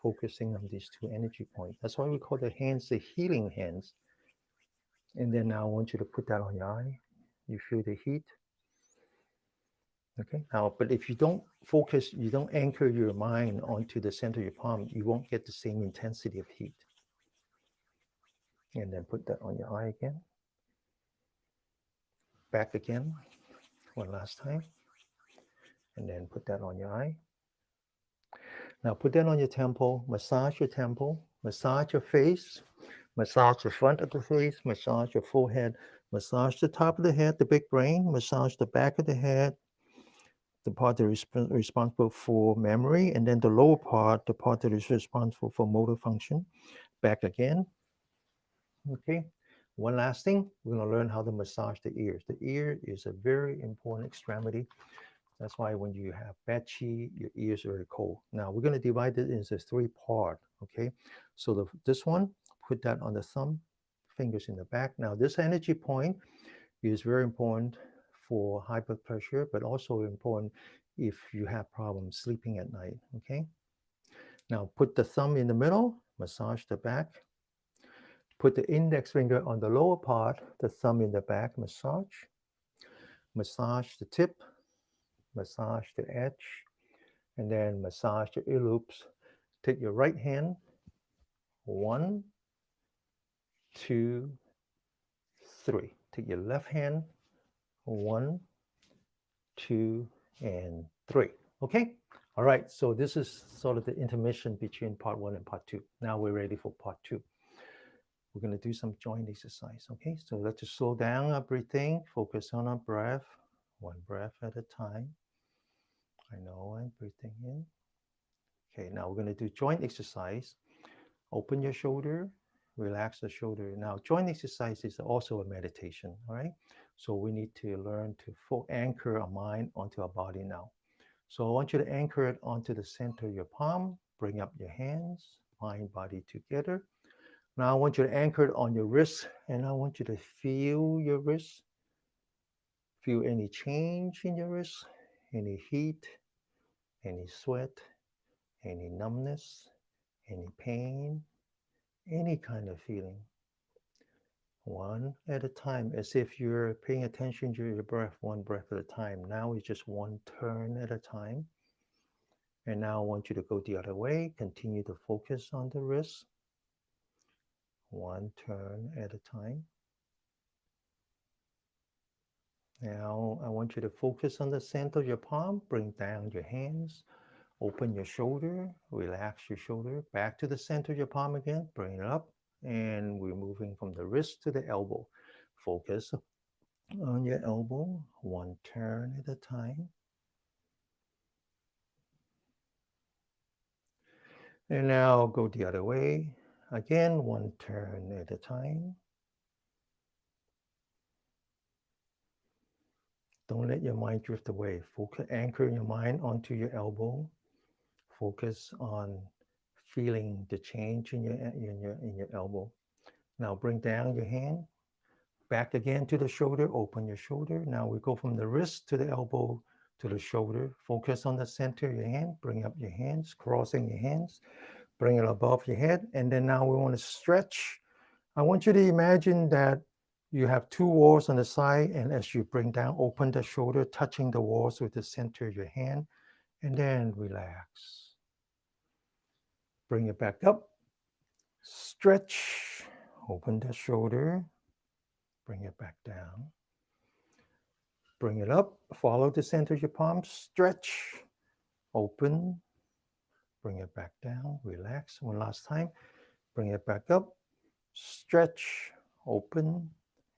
focusing on these two energy points. That's why we call the hands the healing hands. And then now I want you to put that on your eye. You feel the heat. Okay. Now, but if you don't focus, you don't anchor your mind onto the center of your palm, you won't get the same intensity of heat. And then put that on your eye again. Back again. One last time. And then put that on your eye. Now put that on your temple, massage your temple, massage your face, massage the front of the face, massage your forehead, massage the top of the head, the big brain, massage the back of the head, the part that is responsible for memory, and then the lower part, the part that is responsible for motor function. Back again. Okay. One last thing, we're going to learn how to massage the ears. The ear is a very important extremity. That's why when you have bad chi, your ears are very cold. Now we're going to divide it into three parts. Okay. So this one, put that on the thumb, fingers in the back. Now this energy point is very important for high blood pressure, but also important if you have problems sleeping at night. Okay. Now put the thumb in the middle, massage the back. Put the index finger on the lower part, the thumb in the back, massage. Massage the tip, massage the edge, and then massage the ear loops. Take your right hand, 1, 2, 3. Take your left hand, 1, 2, and 3. Okay? All right, so this is sort of the intermission between part 1 and part 2. Now we're ready for part 2. We're going to do some joint exercise, okay? So let's just slow down our breathing, focus on our breath, one breath at a time. I know I'm breathing in. Okay, now we're going to do joint exercise. Open your shoulder, relax the shoulder. Now, joint exercise is also a meditation, all right? So we need to learn to full anchor our mind onto our body now. So I want you to anchor it onto the center of your palm, bring up your hands, mind, body together. Now I want you to anchor it on your wrist, and I want you to feel your wrist. Feel any change in your wrist, any heat, any sweat, any numbness, any pain, any kind of feeling. One at a time, as if you're paying attention to your breath, one breath at a time. Now it's just one turn at a time. And now I want you to go the other way. Continue to focus on the wrist. One turn at a time. Now I want you to focus on the center of your palm. Bring down your hands. Open your shoulder. Relax your shoulder. Back to the center of your palm again. Bring it up. And we're moving from the wrist to the elbow. Focus on your elbow. One turn at a time. And now go the other way. Again, one turn at a time. Don't let your mind drift away. Focus, anchor your mind onto your elbow. Focus on feeling the change in your elbow. Now bring down your hand, back again to the shoulder, open your shoulder. Now we go from the wrist to the elbow to the shoulder. Focus on the center of your hand. Bring up your hands, crossing your hands. Bring it above your head. And then now we want to stretch. I want you to imagine that you have two walls on the side, and as you bring down, open the shoulder, touching the walls with the center of your hand, and then relax. Bring it back up. Stretch. Open the shoulder. Bring it back down. Bring it up. Follow the center of your palm. Stretch. Open. Bring it back down. Relax. One last time. Bring it back up. Stretch. Open.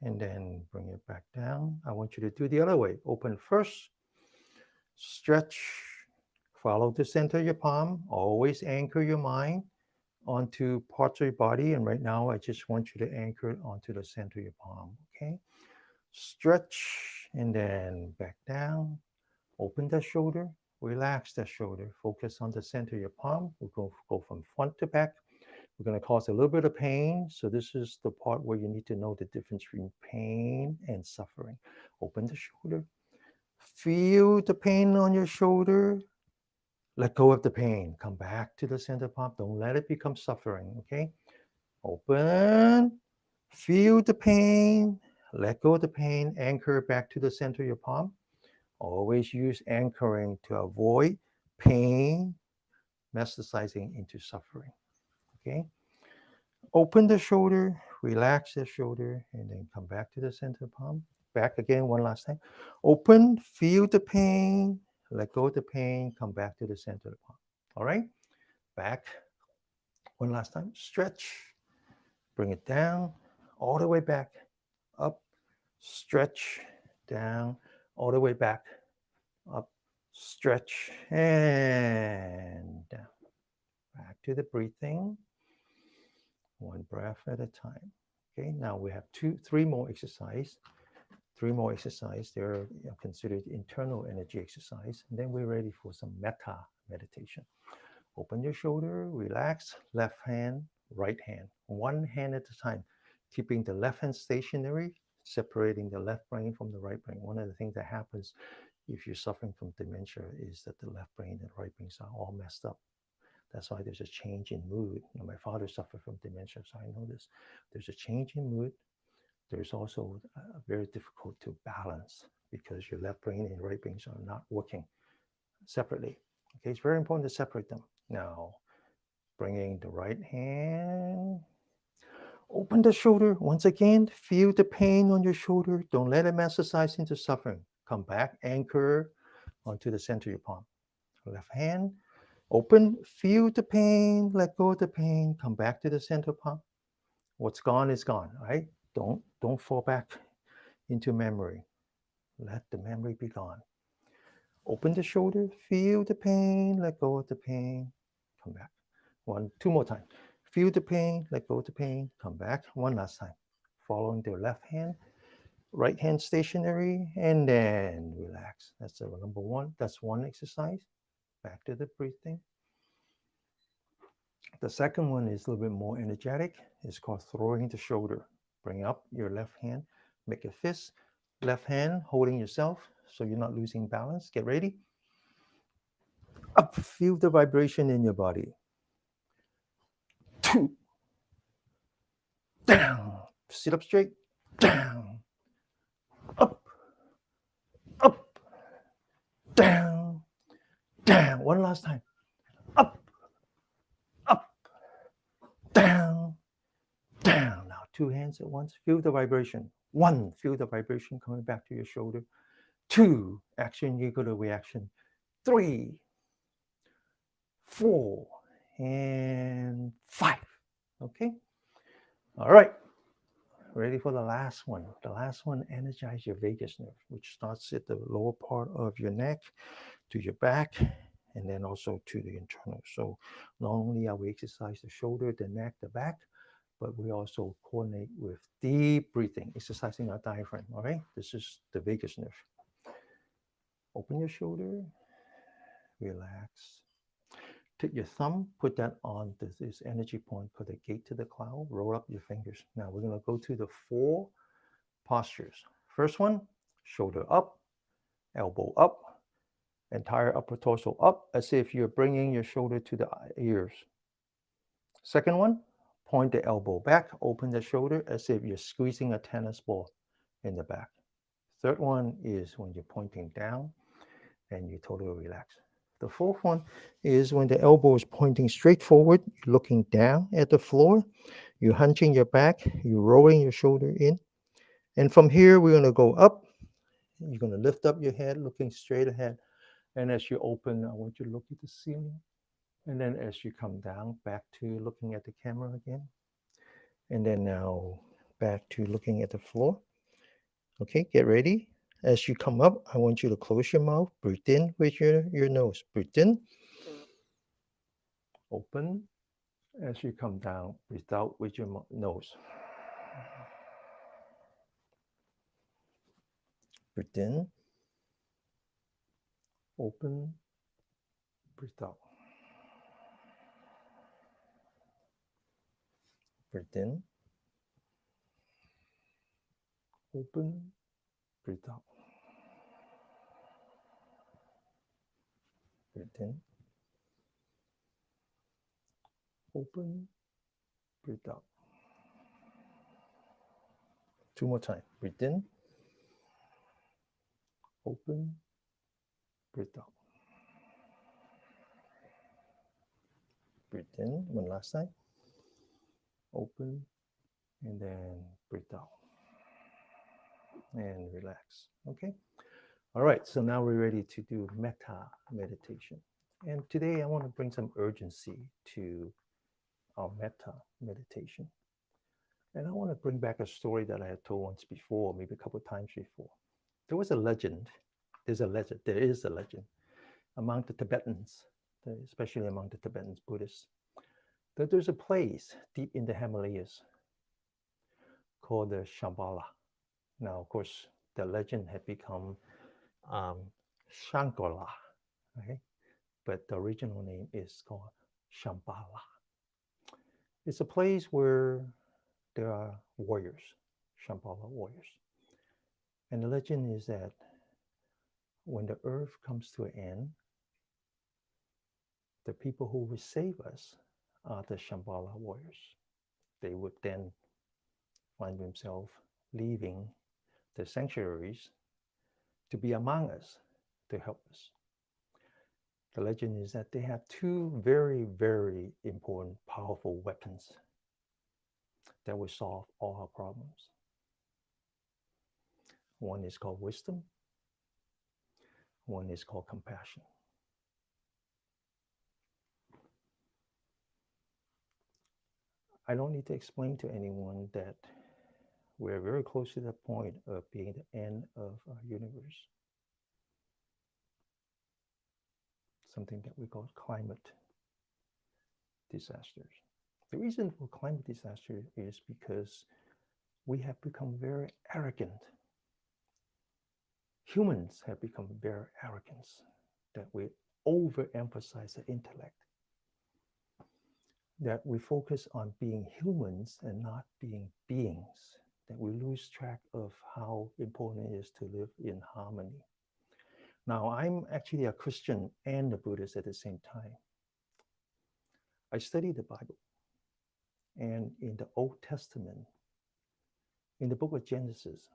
And then bring it back down. I want you to do the other way. Open first. Stretch. Follow the center of your palm. Always anchor your mind onto parts of your body. And right now, I just want you to anchor it onto the center of your palm. Okay? Stretch and then back down. Open the shoulder. Relax the shoulder. Focus on the center of your palm. We'll go from front to back. We're going to cause a little bit of pain. So this is the part where you need to know the difference between pain and suffering. Open the shoulder. Feel the pain on your shoulder. Let go of the pain. Come back to the center palm. Don't let it become suffering. Okay? Open. Feel the pain. Let go of the pain. Anchor back to the center of your palm. Always use anchoring to avoid pain metastasizing into suffering. Okay? Open the shoulder, relax the shoulder, and then come back to the center palm. Back again one last time. Open, feel the pain, let go of the pain, come back to the center of the palm. All right? Back one last time. Stretch, bring it down, all the way back, up, stretch, down, all the way back, up, stretch, and down. Back to the breathing. One breath at a time. Okay, now we have three more exercise. Three more exercise. They're considered internal energy exercise. And then we're ready for some metta meditation. Open your shoulder, relax, left hand, right hand. One hand at a time, keeping the left hand stationary, separating the left brain from the right brain. One of the things that happens if you're suffering from dementia is that the left brain and right brains are all messed up. That's why there's a change in mood. My father suffered from dementia, so I know this. There's a change in mood. There's also very difficult to balance because your left brain and right brains are not working separately. Okay, it's very important to separate them. Now, bringing the right hand, open the shoulder. Once again, feel the pain on your shoulder. Don't let it metastasize into suffering. Come back, anchor onto the center of your palm. Left hand, open, feel the pain, let go of the pain, come back to the center palm. What's gone is gone, right? Don't fall back into memory. Let the memory be gone. Open the shoulder, feel the pain, let go of the pain, come back. Two more times. Feel the pain, let go of the pain, come back. One last time. Following the left hand, right hand stationary, and then relax. That's the number one. That's one exercise. Back to the breathing. The second one is a little bit more energetic. It's called throwing the shoulder. Bring up your left hand, make a fist. Left hand holding yourself so you're not losing balance. Get ready. Up, feel the vibration in your body. 2, down. Sit up straight. Down. Up. Up. Down. Down. One last time. Up. Up. Down. Down. Now, two hands at once. Feel the vibration. 1, feel the vibration coming back to your shoulder. 2, action equal to reaction. 3, 4, and 5. Okay? All right. Ready for the last one. The last one, energize your vagus nerve, which starts at the lower part of your neck to your back and then also to the internal. So not only are we exercise the shoulder, the neck, the back, but we also coordinate with deep breathing, exercising our diaphragm. All right, this is the vagus nerve. Open your shoulder, relax. Take your thumb, put that on this energy point called the gate to the cloud. Roll up your fingers. Now we're going to go to the 4 postures. First one, shoulder up, elbow up, entire upper torso up, as if you're bringing your shoulder to the ears. Second one, point the elbow back, open the shoulder as if you're squeezing a tennis ball in the back. Third one is when you're pointing down and you totally relax. The fourth one is when the elbow is pointing straight forward, you're looking down at the floor, you're hunching your back, you're rolling your shoulder in. And from here, we're going to go up. You're going to lift up your head, looking straight ahead. And as you open, I want you to look at the ceiling. And then as you come down, back to looking at the camera again. And then now back to looking at the floor. Okay, get ready. As you come up, I want you to close your mouth, breathe in with your nose. Breathe in, open. As you come down, breathe out with your nose. Breathe in, open, breathe out. Breathe in, open, breathe out. Breathe in, open, breathe out. 2 more times. Breathe in, open, breathe out. Breathe in, one last time. Open, and then breathe out. And relax. Okay? All right, so now we're ready to do metta meditation. And today I want to bring some urgency to our metta meditation. And I want to bring back a story that I had told once before, maybe a couple of times before. There was a legend. There is a legend among the Tibetans, especially among the Tibetan Buddhists, that there's a place deep in the Himalayas called the Shambhala. Now, of course, the legend had become Shankala, okay? But the original name is called Shambhala. It's a place where there are warriors, Shambhala warriors. And the legend is that when the earth comes to an end, the people who will save us are the Shambhala warriors. They would then find themselves leaving the sanctuaries to be among us, to help us. The legend is that they have 2 very, very important, powerful weapons that will solve all our problems. One is called wisdom. One is called compassion. I don't need to explain to anyone that we're very close to the point of being the end of our universe. Something that we call climate disasters. The reason for climate disaster is because we have become very arrogant. Humans have become very arrogant, that we overemphasize the intellect, that we focus on being humans and not being beings, that we lose track of how important it is to live in harmony. Now, I'm actually a Christian and a Buddhist at the same time. I study the Bible. And in the Old Testament, in the book of Genesis,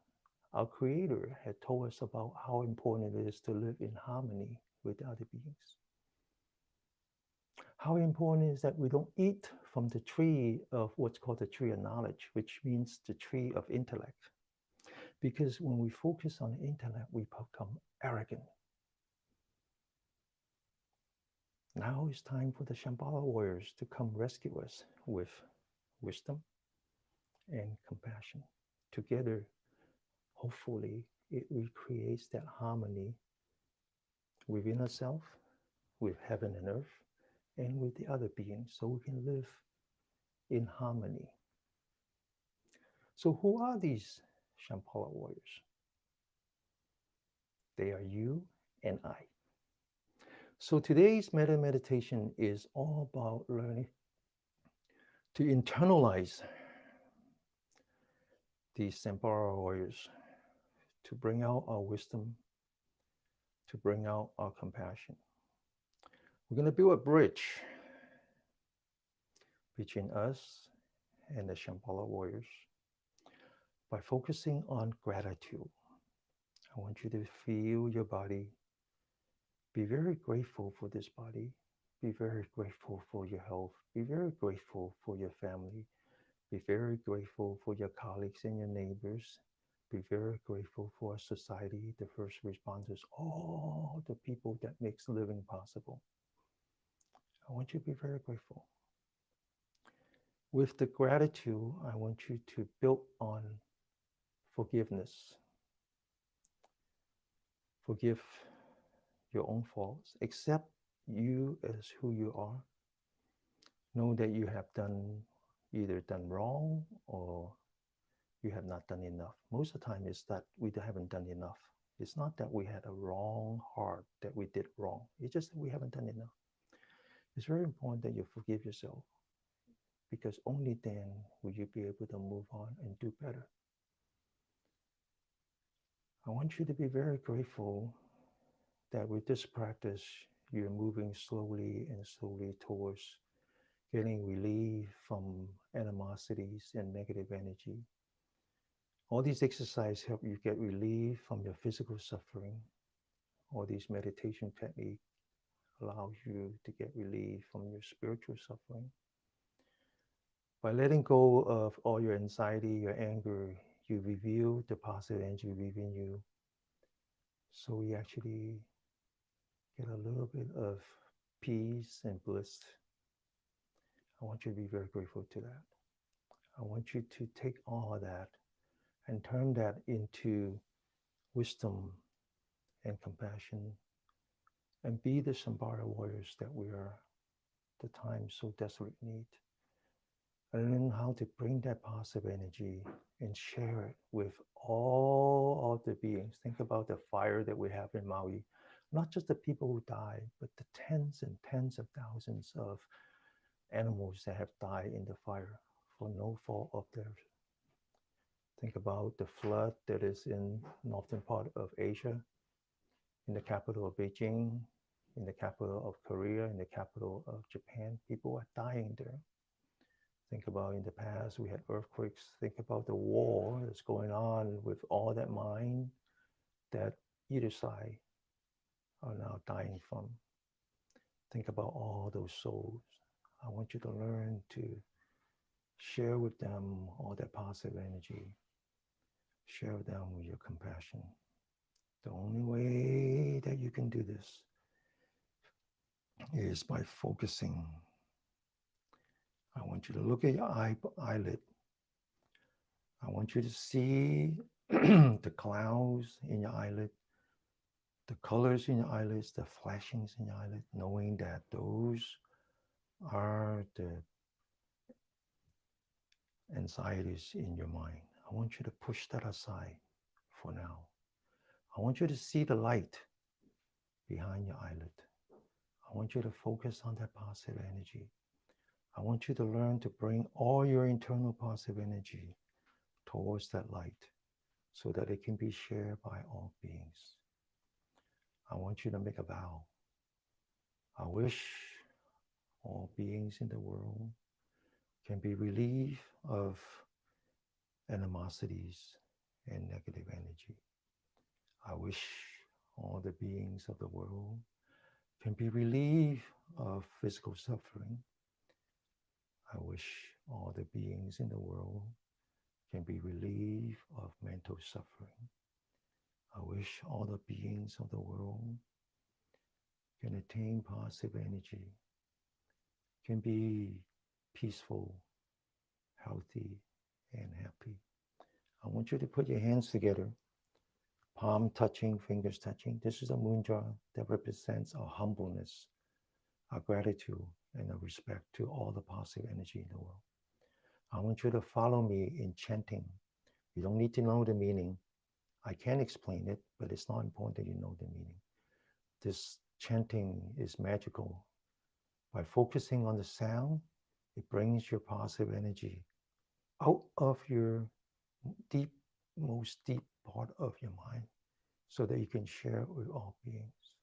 our Creator had told us about how important it is to live in harmony with other beings. How important it is that we don't eat from the tree of what's called the tree of knowledge, which means the tree of intellect. Because when we focus on the intellect, we become arrogant. Now it's time for the Shambhala warriors to come rescue us with wisdom and compassion. Together, hopefully, it recreates that harmony within ourselves, with heaven and earth and with the other beings so we can live in harmony. So, who are these Shambhala warriors? They are you and I. So, today's meditation is all about learning to internalize these Shambhala warriors, to bring out our wisdom, to bring out our compassion. We're going to build a bridge between us and the Shambhala warriors by focusing on gratitude. I want you to feel your body. Be very grateful for this body. Be very grateful for your health. Be very grateful for your family. Be very grateful for your colleagues and your neighbors. Be very grateful for our society, the first responders, all the people that makes living possible. I want you to be very grateful. With the gratitude, I want you to build on forgiveness. Forgive your own faults. Accept you as who you are. Know that you have either done wrong or you have not done enough. Most of the time it's that we haven't done enough. It's not that we had a wrong heart, that we did wrong. It's just that we haven't done enough. It's very important that you forgive yourself because only then will you be able to move on and do better. I want you to be very grateful that with this practice, you're moving slowly and slowly towards getting relief from animosities and negative energy. All these exercises help you get relief from your physical suffering. All these meditation techniques allow you to get relief from your spiritual suffering. By letting go of all your anxiety, your anger, you reveal the positive energy within you. So we actually get a little bit of peace and bliss. I want you to be very grateful to that. I want you to take all of that and turn that into wisdom and compassion and be the Shambhala warriors that we are the time so desperately need. And learn how to bring that positive energy and share it with all of the beings. Think about the fire that we have in Maui. Not just the people who died, but the tens and tens of thousands of animals that have died in the fire for no fault of theirs. Think about the flood that is in northern part of Asia, in the capital of Beijing, in the capital of Korea, in the capital of Japan. People are dying there. Think about in the past, we had earthquakes. Think about the war that's going on with all that mind that either side are now dying from. Think about all those souls. I want you to learn to share with them all that positive energy. Share with them with your compassion. The only way that you can do this is by focusing. I want you to look at your eyelid. I want you to see the clouds in your eyelid, the colors in your eyelids, the flashings in your eyelid, knowing that those are the anxieties in your mind. I want you to push that aside for now. I want you to see the light behind your eyelid. I want you to focus on that positive energy. I want you to learn to bring all your internal positive energy towards that light so that it can be shared by all beings. I want you to make a vow. I wish all beings in the world can be relieved of animosities and negative energy. I wish all the beings of the world can be relieved of physical suffering. I wish all the beings in the world can be relieved of mental suffering. I wish all the beings of the world can attain positive energy, can be peaceful, healthy, and happy. I want you to put your hands together, palm touching, fingers touching. This is a mudra that represents our humbleness. our gratitude and our respect to all the positive energy in the world. I want you to follow me in chanting. You don't need to know the meaning. I can explain it, but it's not important that you know the meaning. This chanting is magical. By focusing on the sound, it brings your positive energy out of your deep, most deep part of your mind so that you can share with all beings.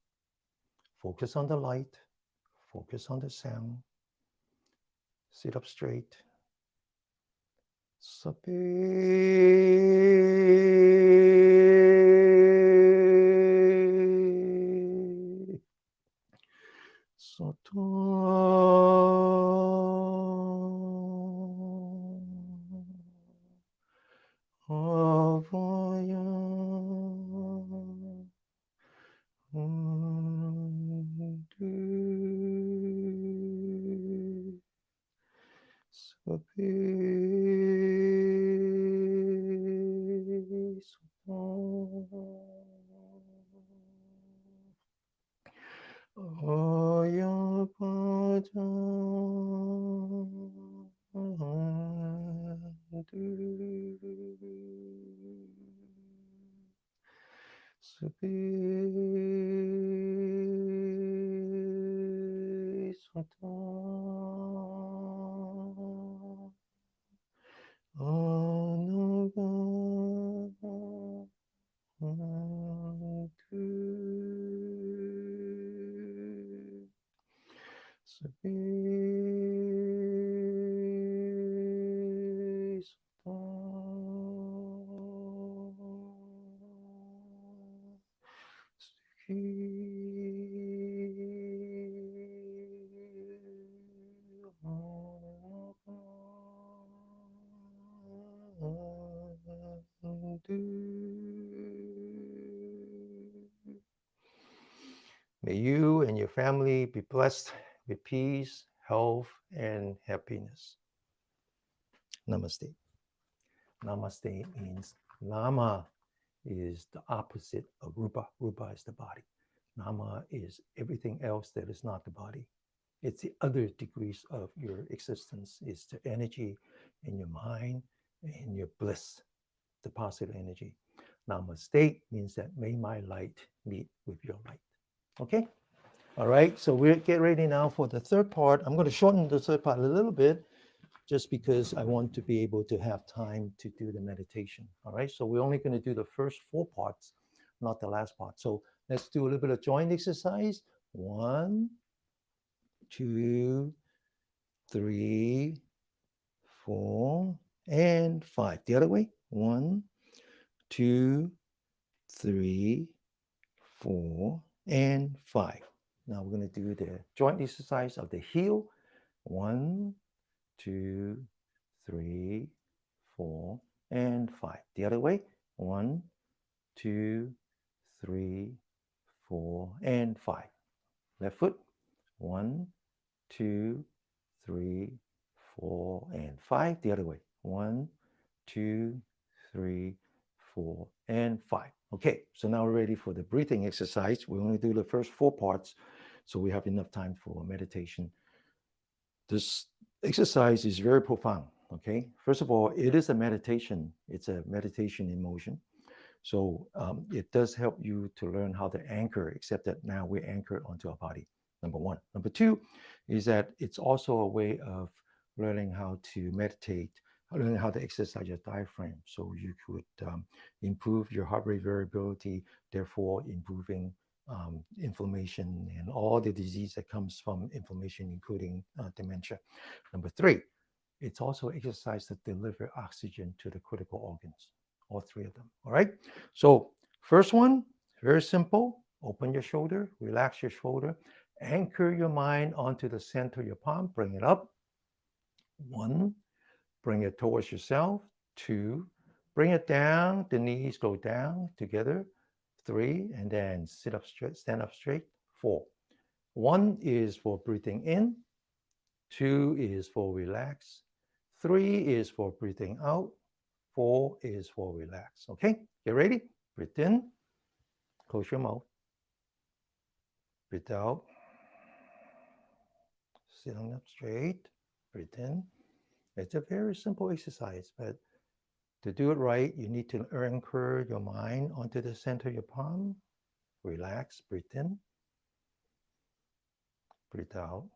Focus on the light, focus on the sound, sit up straight. Sape Soto Avaya Undu Sape May you and your family be blessed with peace, health, and happiness. Namaste. Namaste means Nama is the opposite of Rupa. Rupa is the body. Nama is everything else that is not the body. It's the other degrees of your existence. It's the energy in your mind and your bliss, the positive energy. Namaste means that may my light meet with your light. Okay? All right, so we're get ready now for the third part. I'm going to shorten the third part a little bit just because I want to be able to have time to do the meditation. All right, so we're only going to do the first four parts, not the last part. So let's do a little bit of joint exercise. 1, 2, 3, 4, and 5. The other way. 1, 2, 3, 4, and 5. Now we're going to do the joint exercise of the heel. 1, 2, 3, 4, and 5. The other way. 1, 2, 3, 4, and 5. Left foot. 1, 2, 3, 4, and 5. The other way. 1, 2, 3, 4, and 5. Okay, so now we're ready for the breathing exercise. We only do the first four parts, so we have enough time for meditation. This exercise is very profound. Okay, first of all, it is a meditation. It's a meditation in motion. So it does help you to learn how to anchor, except that now we anchor onto our body. Number one. Number two is that it's also a way of learning how to meditate, learning how to exercise your diaphragm. So you could improve your heart rate variability, therefore improving inflammation and all the disease that comes from inflammation, including dementia. Number three, it's also exercise that deliver oxygen to the critical organs, all three of them. All right. So first one, very simple. Open your shoulder, relax your shoulder, anchor your mind onto the center of your palm, bring it up. 1, bring it towards yourself. 2, bring it down. The knees go down together. 3, and then sit up straight, stand up straight. 4. 1 is for breathing in. 2 is for relax. 3 is for breathing out. 4 is for relax. Okay, get ready. Breathe in. Close your mouth. Breathe out. sitting up straight. Breathe in. It's a very simple exercise, but to do it right, you need to anchor your mind onto the center of your palm. Relax, breathe in, breathe out,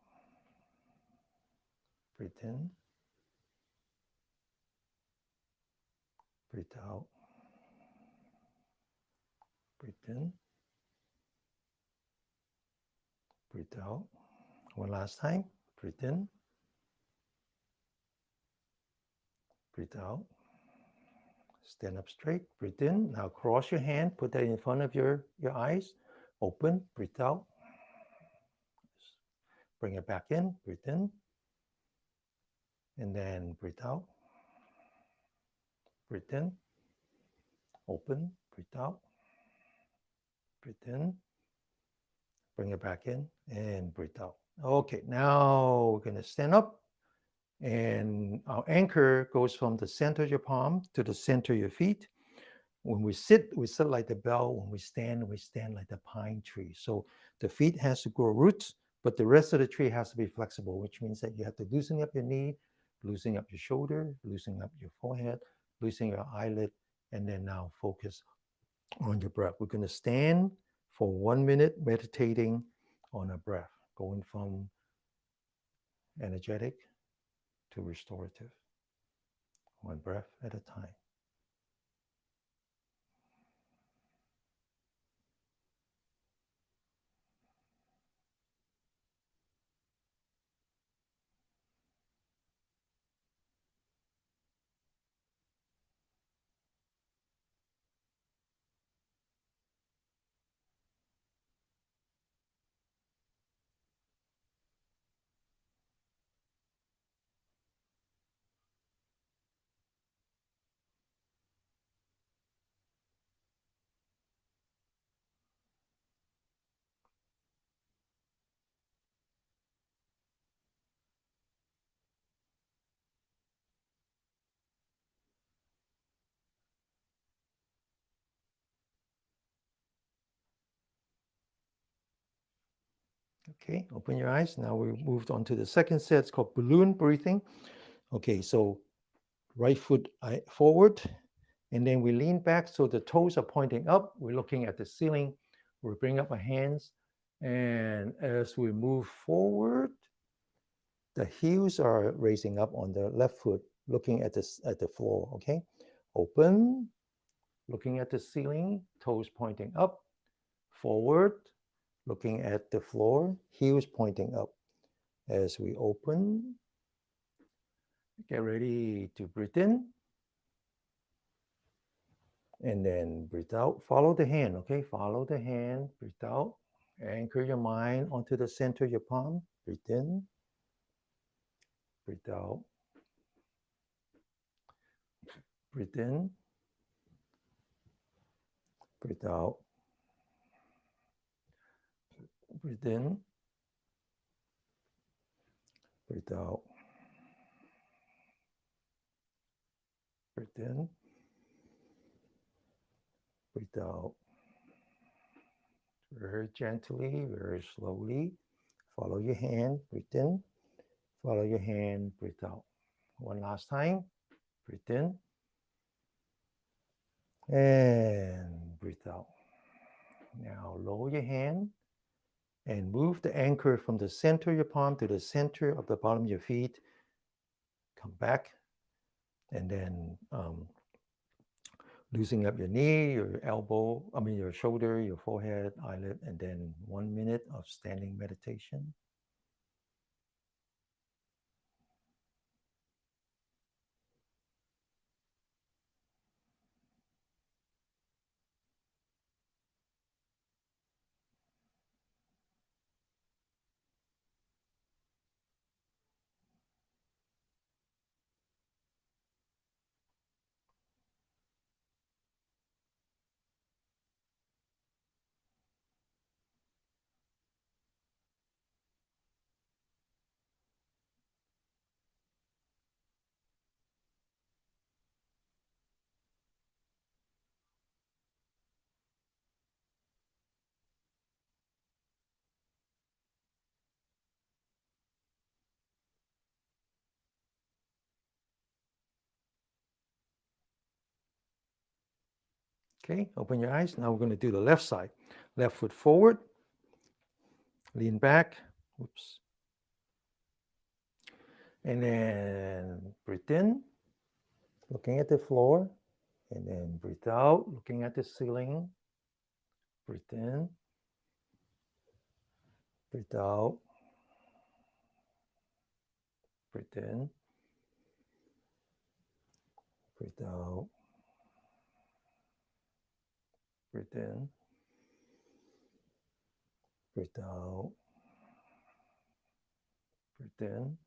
breathe in, breathe out, breathe in, breathe out. One last time, breathe in, breathe out. Stand up straight, breathe in. Now cross your hand, put that in front of your eyes. Open, breathe out. Bring it back in, breathe in. And then breathe out. Breathe in. Open, breathe out. Breathe in. Bring it back in and breathe out. Okay, now we're going to stand up. And our anchor goes from the center of your palm to the center of your feet. When we sit like the bell. When we stand like the pine tree. So the feet has to grow roots, but the rest of the tree has to be flexible, which means that you have to loosen up your knee, loosen up your shoulder, loosen up your forehead, loosen your eyelid, and then now focus on your breath. We're going to stand for 1 minute meditating on our breath, going from energetic to restorative, one breath at a time. Okay, open your eyes. Now we moved on to the second set. It's called balloon breathing. Okay, so right foot forward, and then we lean back so the toes are pointing up. We're looking at the ceiling. We bring up our hands, and as we move forward, the heels are raising up on the left foot, looking at the floor. Okay, open, looking at the ceiling, toes pointing up, forward, looking at the floor, heels pointing up. As we open, get ready to breathe in. And then breathe out. Follow the hand, okay? Follow the hand, breathe out. Anchor your mind onto the center of your palm. Breathe in, breathe out. Breathe in, breathe out. Breathe in, breathe out. Breathe in, breathe out. Very gently, very slowly. Follow your hand, breathe in. Follow your hand, breathe out. One last time. Breathe in. And breathe out. Now lower your hand and move the anchor from the center of your palm to the center of the bottom of your feet. Come back and then loosening up your knee, your elbow, your shoulder, your forehead, eyelid, and then 1 minute of standing meditation. Okay, open your eyes. Now we're going to do the left side. Left foot forward, lean back. Oops. And then breathe in, looking at the floor. And then breathe out, looking at the ceiling. Breathe in, breathe out, breathe in, breathe out, breathe in, breathe out, breathe in.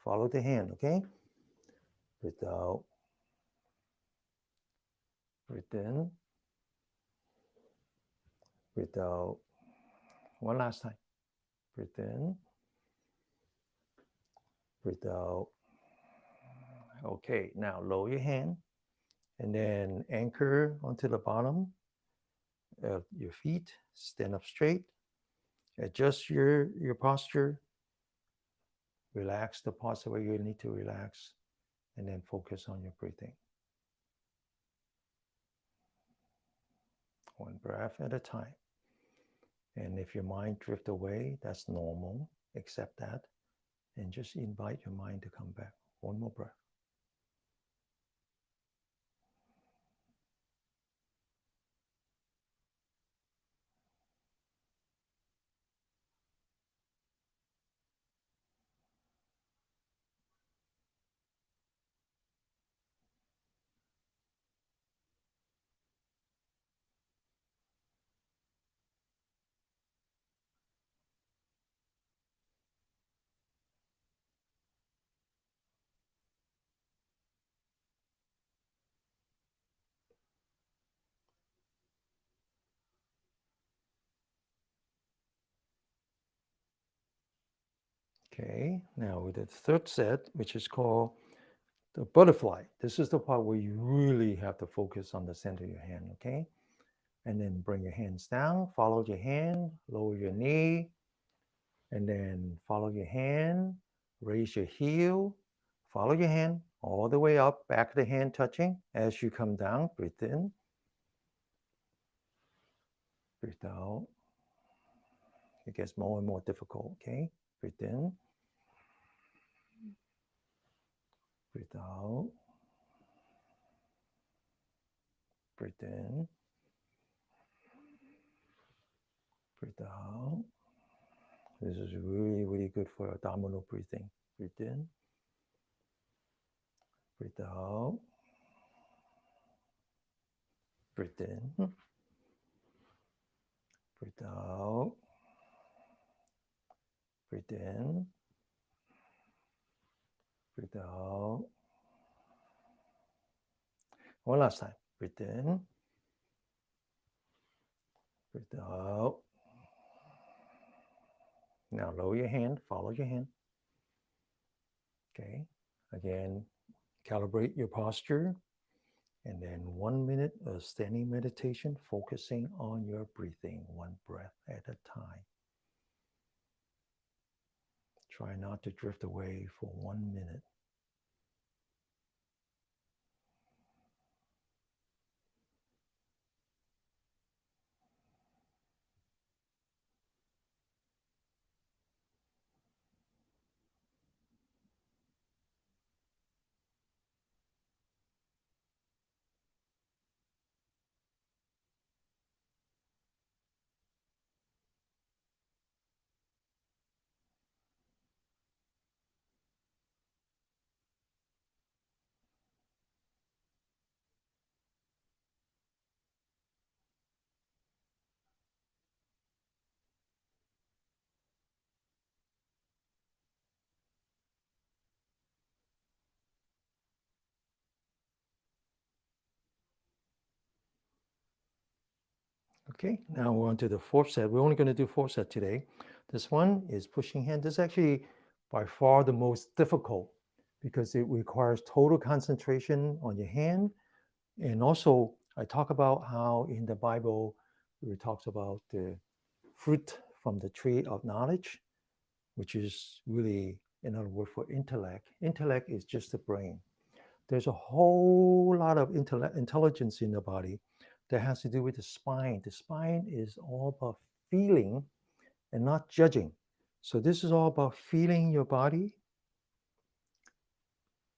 Follow the hand, okay? Breathe out, breathe in, breathe out. One last time. Breathe in, breathe out. Okay, now lower your hand and then anchor onto the bottom of your feet. Stand up straight. Adjust your posture. Relax the parts where you need to relax. And then focus on your breathing. One breath at a time. And if your mind drift away, that's normal. Accept that. And just invite your mind to come back. One more breath. Okay, now with the third set, which is called the butterfly. This is the part where you really have to focus on the center of your hand, okay? And then bring your hands down, follow your hand, lower your knee, and then follow your hand, raise your heel, follow your hand all the way up, back of the hand touching. As you come down, breathe in, breathe out. It gets more and more difficult, okay? Breathe in, breathe out, breathe in, breathe out. This is really, really good for abdominal breathing. Breathe in, breathe out, breathe in, breathe out, breathe in, breathe out. One last time. Breathe in, breathe out. Now lower your hand, follow your hand. Okay. Again, calibrate your posture. And then 1 minute of standing meditation, focusing on your breathing, one breath at a time. Try not to drift away for 1 minute. Okay, now we're on to the fourth set. We're only going to do four set today. This one is pushing hand. This is actually by far the most difficult because it requires total concentration on your hand. And also, I talk about how in the Bible, it talks about the fruit from the tree of knowledge, which is really another word for intellect. Intellect is just the brain. There's a whole lot of intelligence in the body, that has to do with the spine. The spine is all about feeling and not judging. So this is all about feeling your body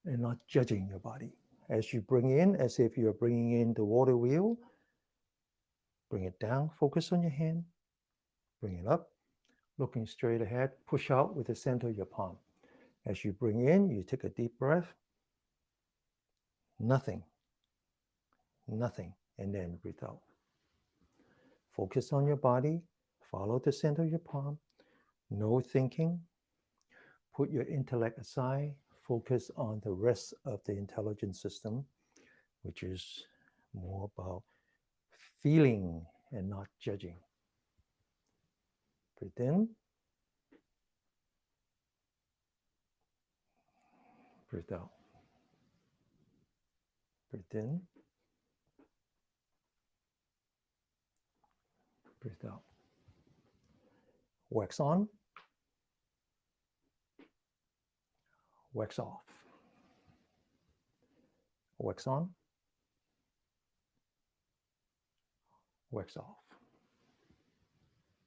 and not judging your body. As you bring in, as if you're bringing in the water wheel, bring it down, focus on your hand, bring it up, looking straight ahead, push out with the center of your palm. As you bring in, you take a deep breath, nothing, nothing, and then breathe out. Focus on your body, follow the center of your palm, no thinking, put your intellect aside, focus on the rest of the intelligence system, which is more about feeling and not judging. Breathe in, breathe out. Breathe in, breathe out. Wax on, wax off. Wax on, wax off.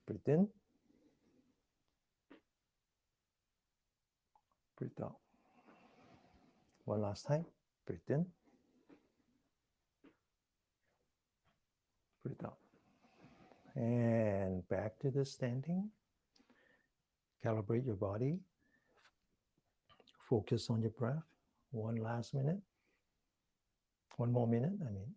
Breathe in, breathe out. One last time. Breathe in, breathe out. And back to the standing. Calibrate your body. Focus on your breath. One last minute. One more minute, I mean.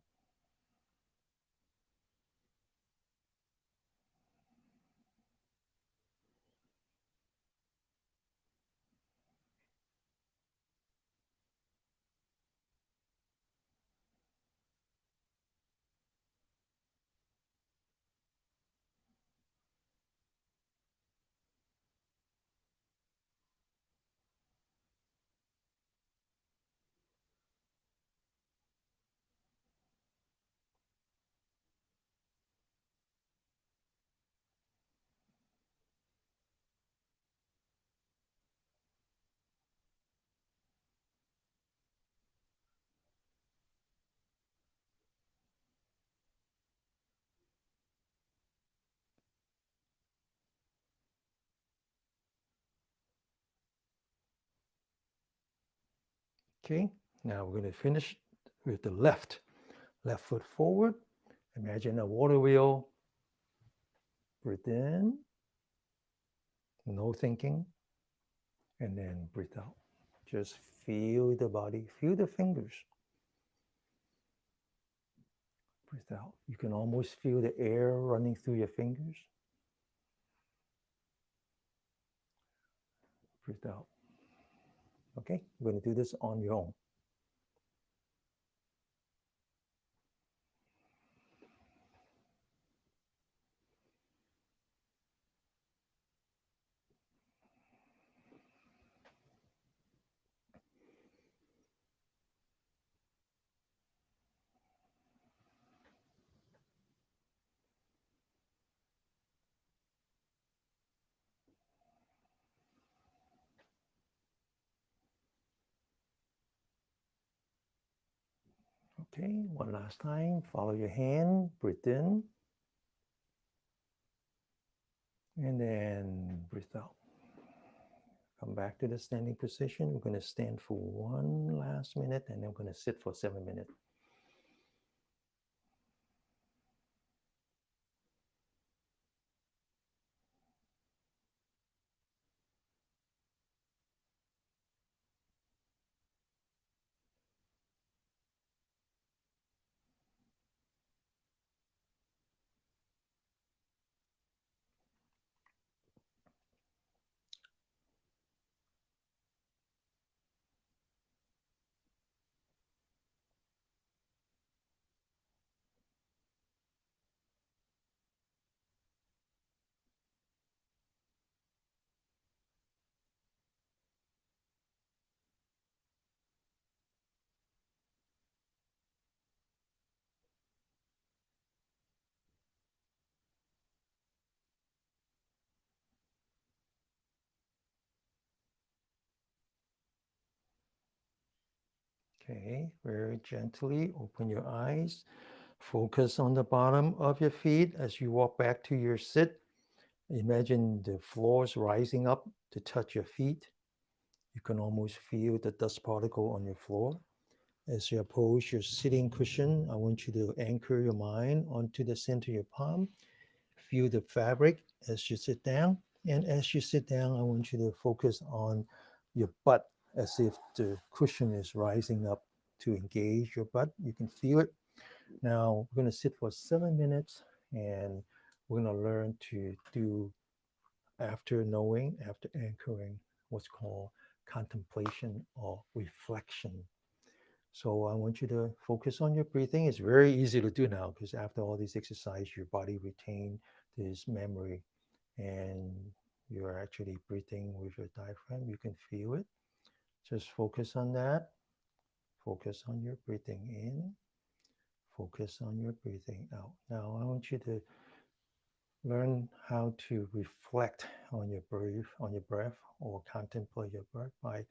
Okay, now we're going to finish with the left. Left foot forward. Imagine a water wheel. Breathe in. No thinking. And then breathe out. Just feel the body. Feel the fingers. Breathe out. You can almost feel the air running through your fingers. Breathe out. Okay, we're going to do this on your own. Okay, one last time. Follow your hand. Breathe in. And then breathe out. Come back to the standing position. We're going to stand for one last minute and then we're going to sit for 7 minutes. Okay, very gently open your eyes. Focus on the bottom of your feet as you walk back to your sit. Imagine the floors rising up to touch your feet. You can almost feel the dust particle on your floor. As you approach your sitting cushion, I want you to anchor your mind onto the center of your palm. Feel the fabric as you sit down. And as you sit down, I want you to focus on your butt as if the cushion is rising up to engage your butt. You can feel it. Now, we're going to sit for 7 minutes and we're going to learn to do, after knowing, after anchoring, what's called contemplation or reflection. So I want you to focus on your breathing. It's very easy to do now because after all these exercises, your body retain this memory and you're actually breathing with your diaphragm. You can feel it. Just focus on that. Focus on your breathing in. Focus on your breathing out. Now I want you to learn how to reflect on your breath, or contemplate your breath by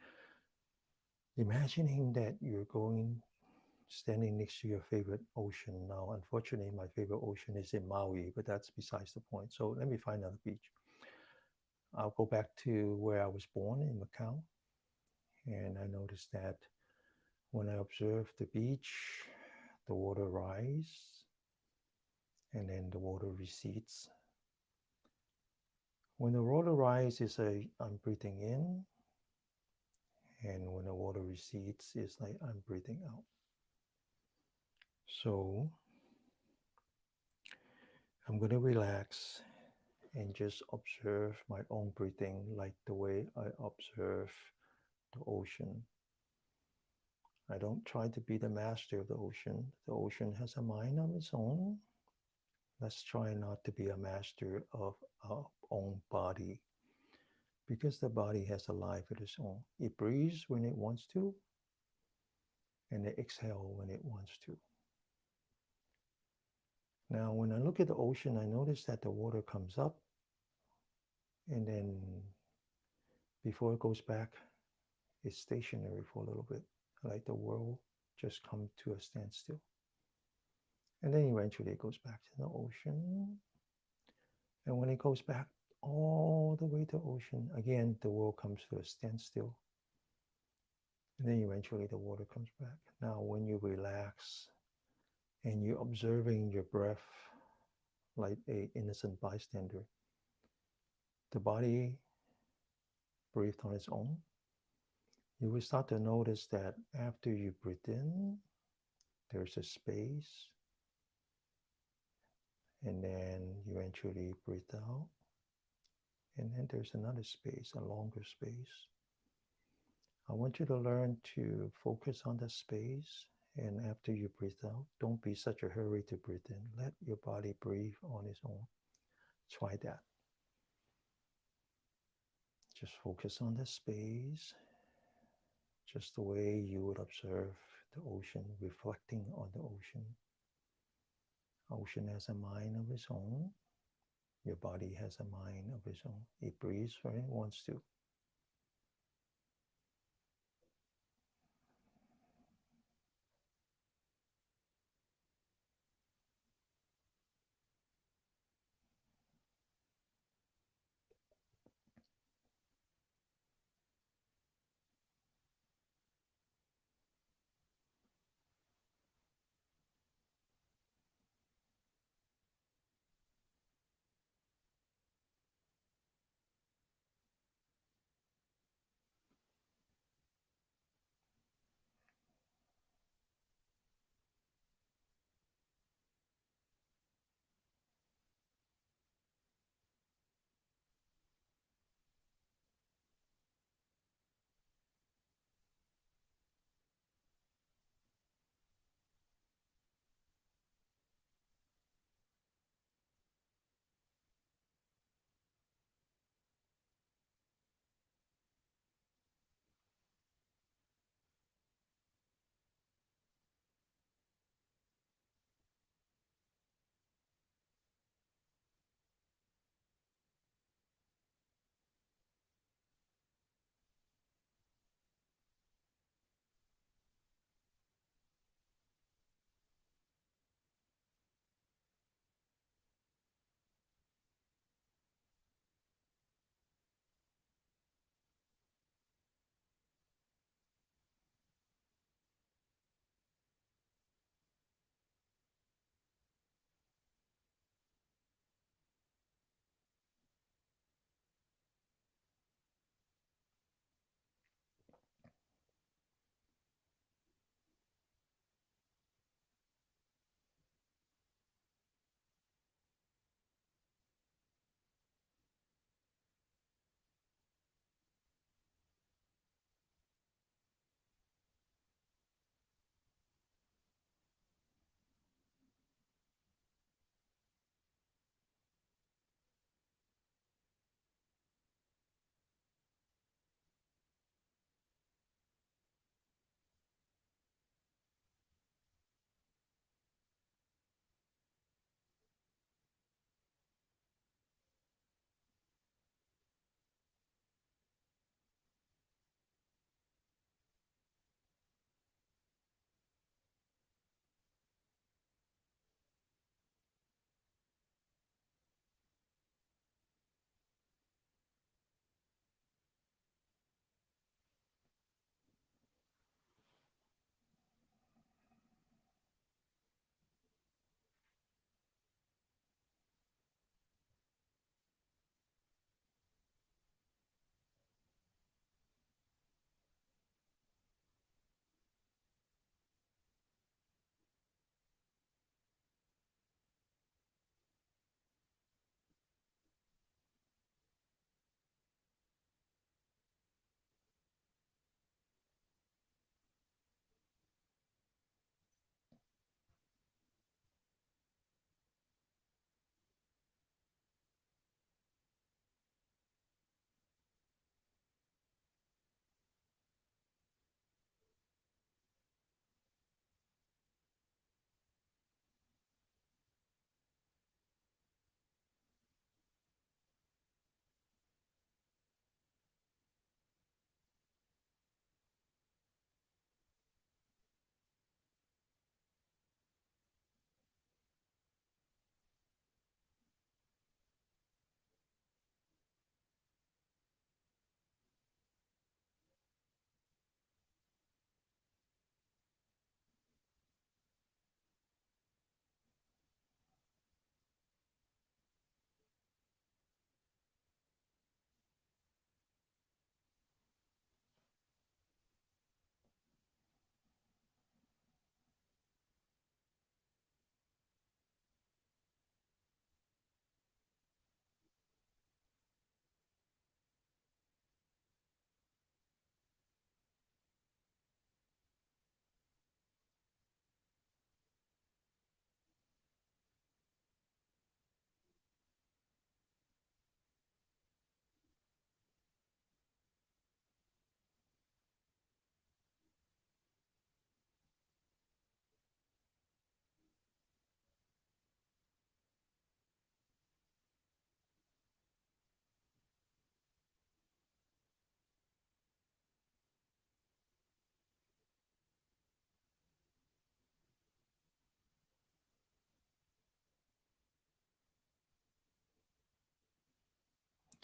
imagining that you're going standing next to your favorite ocean. Now, unfortunately, my favorite ocean is in Maui, but that's besides the point. So let me find another beach. I'll go back to where I was born in Macau, and I noticed that when I observe the beach, the water rises and then the water recedes. When the water rises, I'm breathing in, and when the water recedes, it's like I'm breathing out. So I'm going to relax and just observe my own breathing like the way I observe the ocean. I don't try to be the master of the ocean. The ocean has a mind of its own. Let's try not to be a master of our own body, because the body has a life of its own. It breathes when it wants to, and it exhales when it wants to. Now, when I look at the ocean, I notice that the water comes up, and then before it goes back, it's stationary for a little bit, like the world just come to a standstill. And then eventually it goes back to the ocean. And when it goes back all the way to the ocean, again, the world comes to a standstill. And then eventually the water comes back. Now, when you relax and you're observing your breath like an innocent bystander, the body breathed on its own. You will start to notice that after you breathe in, there's a space, and then you eventually breathe out, and then there's another space, a longer space. I want you to learn to focus on the space, and after you breathe out, don't be such a hurry to breathe in. Let your body breathe on its own. Try that. Just focus on the space, just the way you would observe the ocean, reflecting on the ocean. Ocean has a mind of its own. Your body has a mind of its own. It breathes when it wants to.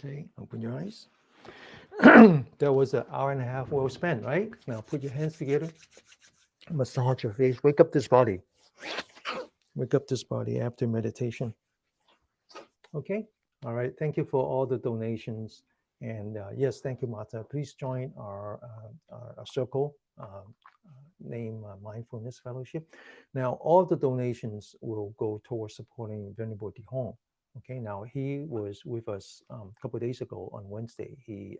Okay, open your eyes. That was an hour and a half well spent, right? Now put your hands together, massage your face, wake up this body. Wake up this body after meditation. Okay. All right. Thank you for all the donations. And yes, thank you, Martha. Please join our circle named Mindfulness Fellowship. Now, all the donations will go towards supporting Venerable Hong. Okay. Now, he was with us a couple of days ago on Wednesday. He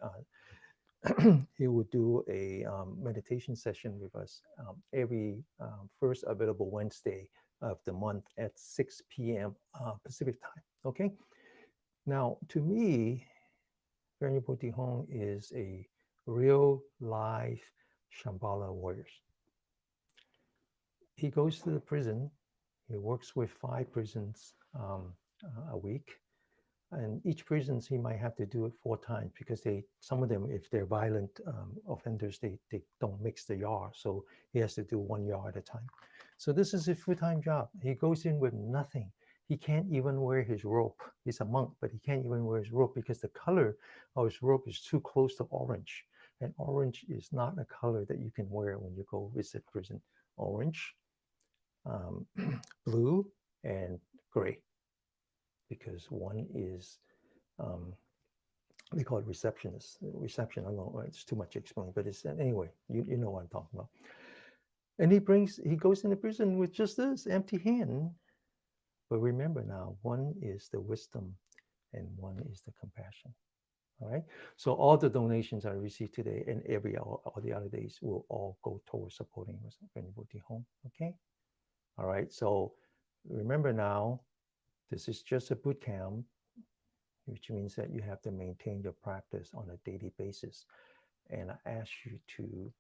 would do a meditation session with us every first available Wednesday of the month at 6 p.m. Pacific time. Okay. Now, to me, Venerable Hong is a real life Shambhala warrior. He goes to the prison. He works with 5 prisons a week, and each prisons he might have to do it 4 times because some of them, if they're violent offenders, they don't mix the yard, so he has to do 1 yard at a time. So this is a full-time job. He goes in with nothing. He can't even wear his robe. He's a monk, but he can't even wear his robe because the color of his robe is too close to orange, and orange is not a color that you can wear when you go visit prison. Orange, um, blue, and gray, because one is we call it receptionist. Reception, I don't know, it's too much to explain, but it's anyway, you know what I'm talking about. And he goes into prison with just this empty hand. But remember now, one is the wisdom and one is the compassion. All right. So all the donations I received today and all the other days will all go towards supporting Venerable Home. Okay. All right. So remember now, this is just a boot camp, which means that you have to maintain your practice on a daily basis. And I ask you to,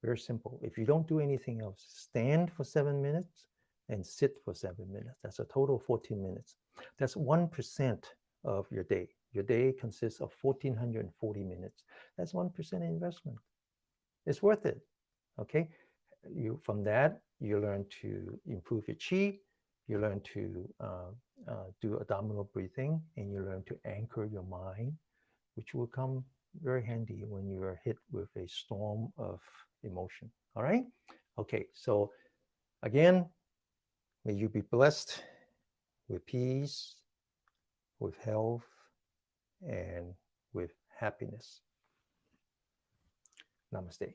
very simple, if you don't do anything else, stand for 7 minutes and sit for 7 minutes. That's a total of 14 minutes. That's 1% of your day. Your day consists of 1,440 minutes. That's 1% investment. It's worth it. Okay. From that, you learn to improve your chi, you learn to do abdominal breathing, and you learn to anchor your mind, which will come very handy when you are hit with a storm of emotion. All right? Okay, so again, may you be blessed with peace, with health, and with happiness. Namaste.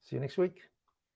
See you next week.